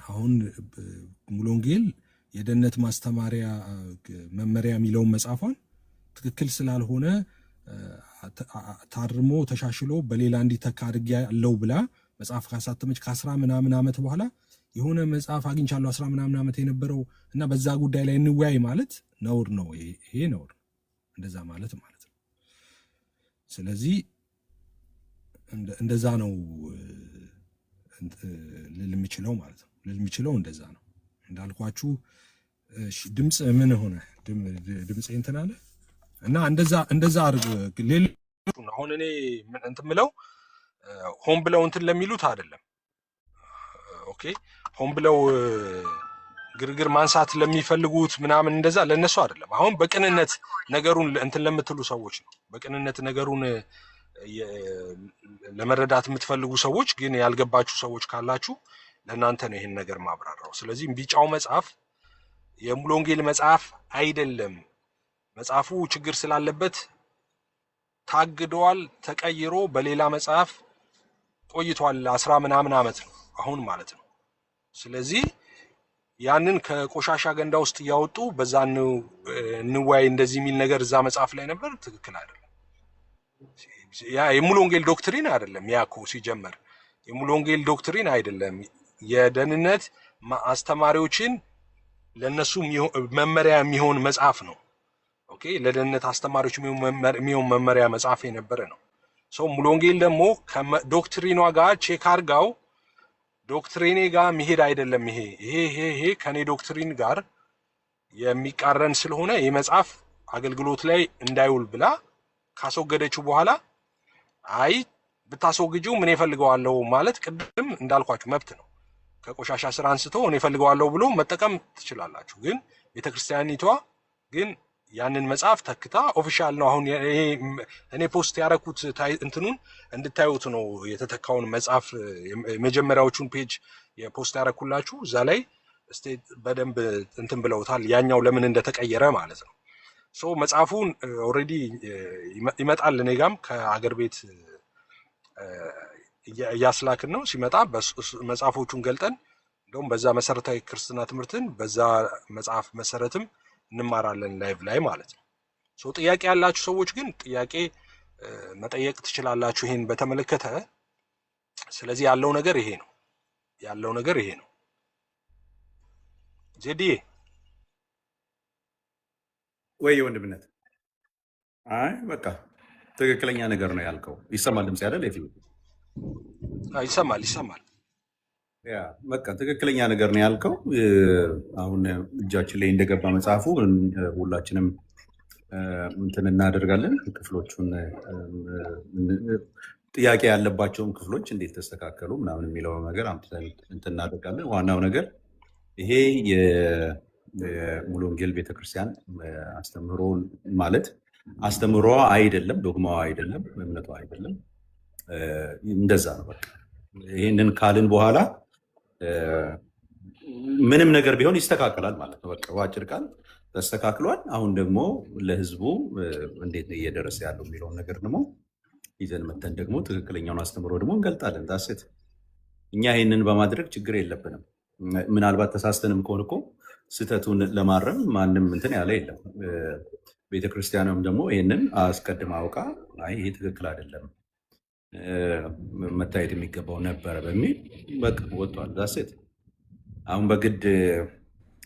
አሁን ሙሉ ወንጌል የደህንነት ማስተማሪያ መመሪያ የሚለውን መጽሐፏን ትክክል ስላልሆነ ታርሞ ተሻሽሎ በሌላ እንዲተካ አድርጌ ያለው ብላ መጽሐፍ ካሳተመች ከ10 ምናምን ዓመት በኋላ የሆነ መጽሐፍ አግኝቻለሁ 10 ምናምን ዓመት የነበረው እና በዛ ጉዳይ ላይ እንወያይ ማለት ነውር ነው። ይሄ ነውር እንደዛ ማለት ነው። ስለዚህ እንደዛ ነው ልል የምችለው ማለት ነው። ልል የምችለው እንደዛ ነው። እንዳልኳችሁ ድምፅ ምን ሆነ ድምፅ እንትን አለ እና እንደዛ አድርግ። ሌሎቹ አሁን እኔ እንትን ምለው ሆን ብለው እንትን ለሚሉት አይደለም። ኦኬ ሆን ብለው ግርግር ማንሳት ለሚፈልጉት ምናምን እንደዛ ለነሱ አይደለም። አሁን በቅንነት ነገሩን እንትን ለምትሉ ሰዎች ነው። በቅንነት ነገሩን ለመረዳት የምትፈልጉ ሰዎች ግን ያልገባችሁ ሰዎች ካላችሁ ለእናንተ ነው ይሄን ነገር ማብራራው። ስለዚህ ቢጫው መጽሐፍ የሙሉ ወንጌል መጽሐፍ አይደለም። መጽሐፉ ችግር ስላለበት ታግደዋል፣ ተቀይሮ በሌላ መጽሐፍ ቆይቷል 10 ምናምን ዓመት ነው አሁን ማለት ነው። ስለዚህ ያንን ከቆሻሻ ገንዳ ውስጥ እያወጡ በዛ እንወያይ እንደዚህ የሚል ነገር እዛ መጽሐፍ ላይ ነበር። ትክክል አይደለም። ያ የሙሉ ወንጌል ዶክትሪን አይደለም። ያ እኮ ሲጀመር የሙሉ ወንጌል ዶክትሪን አይደለም። የደህንነት አስተማሪዎችን ለነሱ መመሪያ የሚሆን መጽሐፍ ነው። ኦኬ ለደህንነት አስተማሪዎች የሚሆን መመሪያ መጽሐፍ የነበረ ነው። ሰው ሙሉ ወንጌል ደግሞ ከዶክትሪኗ ጋር ቼክ አድርጋው ዶክትሪኔ ጋር መሄድ አይደለም ይሄ ከኔ ዶክትሪን ጋር የሚቃረን ስለሆነ የመጽሐፍ አገልግሎት ላይ እንዳይውል ብላ ካስወገደችው በኋላ አይ ብታስወግጂው ምን ይፈልገዋለሁ ማለት ቅድም እንዳልኳችሁ መብት ነው። ከቆሻሻ ስራ አንስቶ እኔ ፈልገዋለሁ ብሎ መጠቀም ትችላላችሁ። ግን ቤተክርስቲያኒቷ ግን ያንን መጽሐፍ ተክታ ኦፊሻል ነው። አሁን እኔ ፖስት ያደረኩት እንትኑን እንድታዩት ነው። የተተካውን መጽሐፍ የመጀመሪያዎቹን ፔጅ የፖስት ያደረኩላችሁ እዛ ላይ ስቴት በደንብ እንትን ብለውታል። ያኛው ለምን እንደተቀየረ ማለት ነው። ሶ መጽሐፉን ኦልሬዲ ይመጣል። እኔ ጋም ከአገር ቤት እያስላክን ነው። ሲመጣ መጽሐፎቹን ገልጠን እንደውም በዛ መሰረታዊ ክርስትና ትምህርትን በዛ መጽሐፍ መሰረትም እንማራለን ላይቭ ላይ ማለት ነው። ሶ ጥያቄ ያላችሁ ሰዎች ግን ጥያቄ መጠየቅ ትችላላችሁ ይሄን በተመለከተ። ስለዚህ ያለው ነገር ይሄ ነው። ዜዲዬ ወይ ወንድምነት፣ አይ በቃ ትክክለኛ ነገር ነው ያልከው። ይሰማል ድምጽ አይደል? ይሰማል። ያ በቃ ትክክለኛ ነገር ነው ያልከው። አሁን እጃችን ላይ እንደገባ መጽሐፉ ሁላችንም እንትን እናደርጋለን። ክፍሎቹን ጥያቄ ያለባቸውን ክፍሎች እንዴት ተስተካከሉ ምናምን የሚለው ነገር አምጥተን እንትን እናደርጋለን። ዋናው ነገር ይሄ የሙሉ ወንጌል ቤተክርስቲያን አስተምህሮ ማለት አስተምህሮ አይደለም፣ ዶግማዋ አይደለም፣ እምነቷ አይደለም። እንደዛ ነው በቃ። ይህንን ካልን በኋላ ምንም ነገር ቢሆን ይስተካከላል ማለት ነው። በቃ በአጭር ቃል ተስተካክሏል። አሁን ደግሞ ለህዝቡ እንዴት ነው እየደረሰ ያለው የሚለውን ነገር ደግሞ ይዘን መተን ደግሞ ትክክለኛውን አስተምሮ ደግሞ እንገልጣለን። ዳሴት እኛ ይህንን በማድረግ ችግር የለብንም። ምናልባት ተሳስተንም ከሆነ እኮ ስህተቱን ለማረም ማንም እንትን ያለ የለም። ቤተክርስቲያንም ደግሞ ይህንን አስቀድማ አውቃ አይ ይሄ ትክክል አይደለም መታየት የሚገባው ነበረ በሚል በቃ ወጥቷል። ዳሴት አሁን በግድ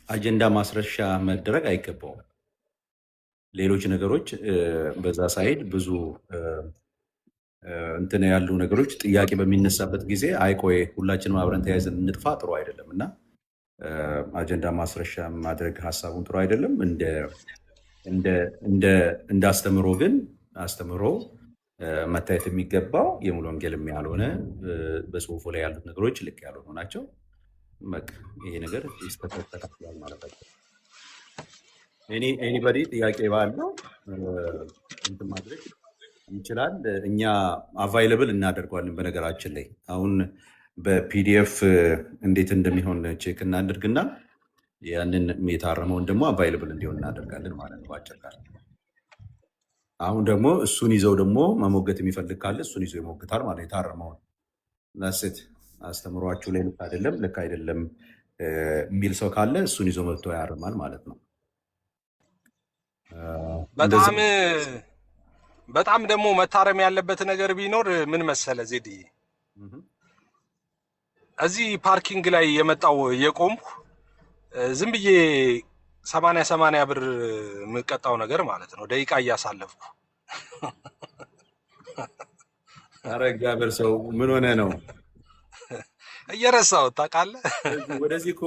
አጀንዳ ማስረሻ መደረግ አይገባውም። ሌሎች ነገሮች በዛ ሳይድ ብዙ እንትን ያሉ ነገሮች ጥያቄ በሚነሳበት ጊዜ አይቆይ ሁላችንም አብረን ተያይዘን እንጥፋ ጥሩ አይደለም እና አጀንዳ ማስረሻ ማድረግ ሀሳቡን ጥሩ አይደለም። እንደ አስተምሮ ግን አስተምሮ መታየት የሚገባው የሙሉ ወንጌልም ያልሆነ በጽሁፉ ላይ ያሉት ነገሮች ልክ ያልሆኑ ናቸው። በቃ ይሄ ነገር ይስተካከላል ማለት ነው። ኤኒባዲ ጥያቄ ባለው እንትን ማድረግ ይችላል። እኛ አቫይለብል እናደርገዋለን። በነገራችን ላይ አሁን በፒዲኤፍ እንዴት እንደሚሆን ቼክ እናድርግና ያንን የታረመውን ደግሞ አቫይለብል እንዲሆን እናደርጋለን ማለት ነው። አጭር ቃል አሁን ደግሞ እሱን ይዘው ደግሞ መሞገት የሚፈልግ ካለ እሱን ይዘው ይሞግታል ማለት የታረመውን ነስት አስተምሯችሁ ላይ ልክ አይደለም የሚል ሰው ካለ እሱን ይዞ መጥቶ ያርማል ማለት ነው። በጣም ደግሞ መታረም ያለበት ነገር ቢኖር ምን መሰለ ዜድዬ፣ እዚህ ፓርኪንግ ላይ የመጣው የቆምኩ ዝም ብዬ 80 ብር የምቀጣው ነገር ማለት ነው፣ ደቂቃ እያሳለፍኩ። ኧረ እግዚአብሔር ሰው ምን ሆነ ነው እየረሳሁት ታውቃለህ። ወደዚህ እኮ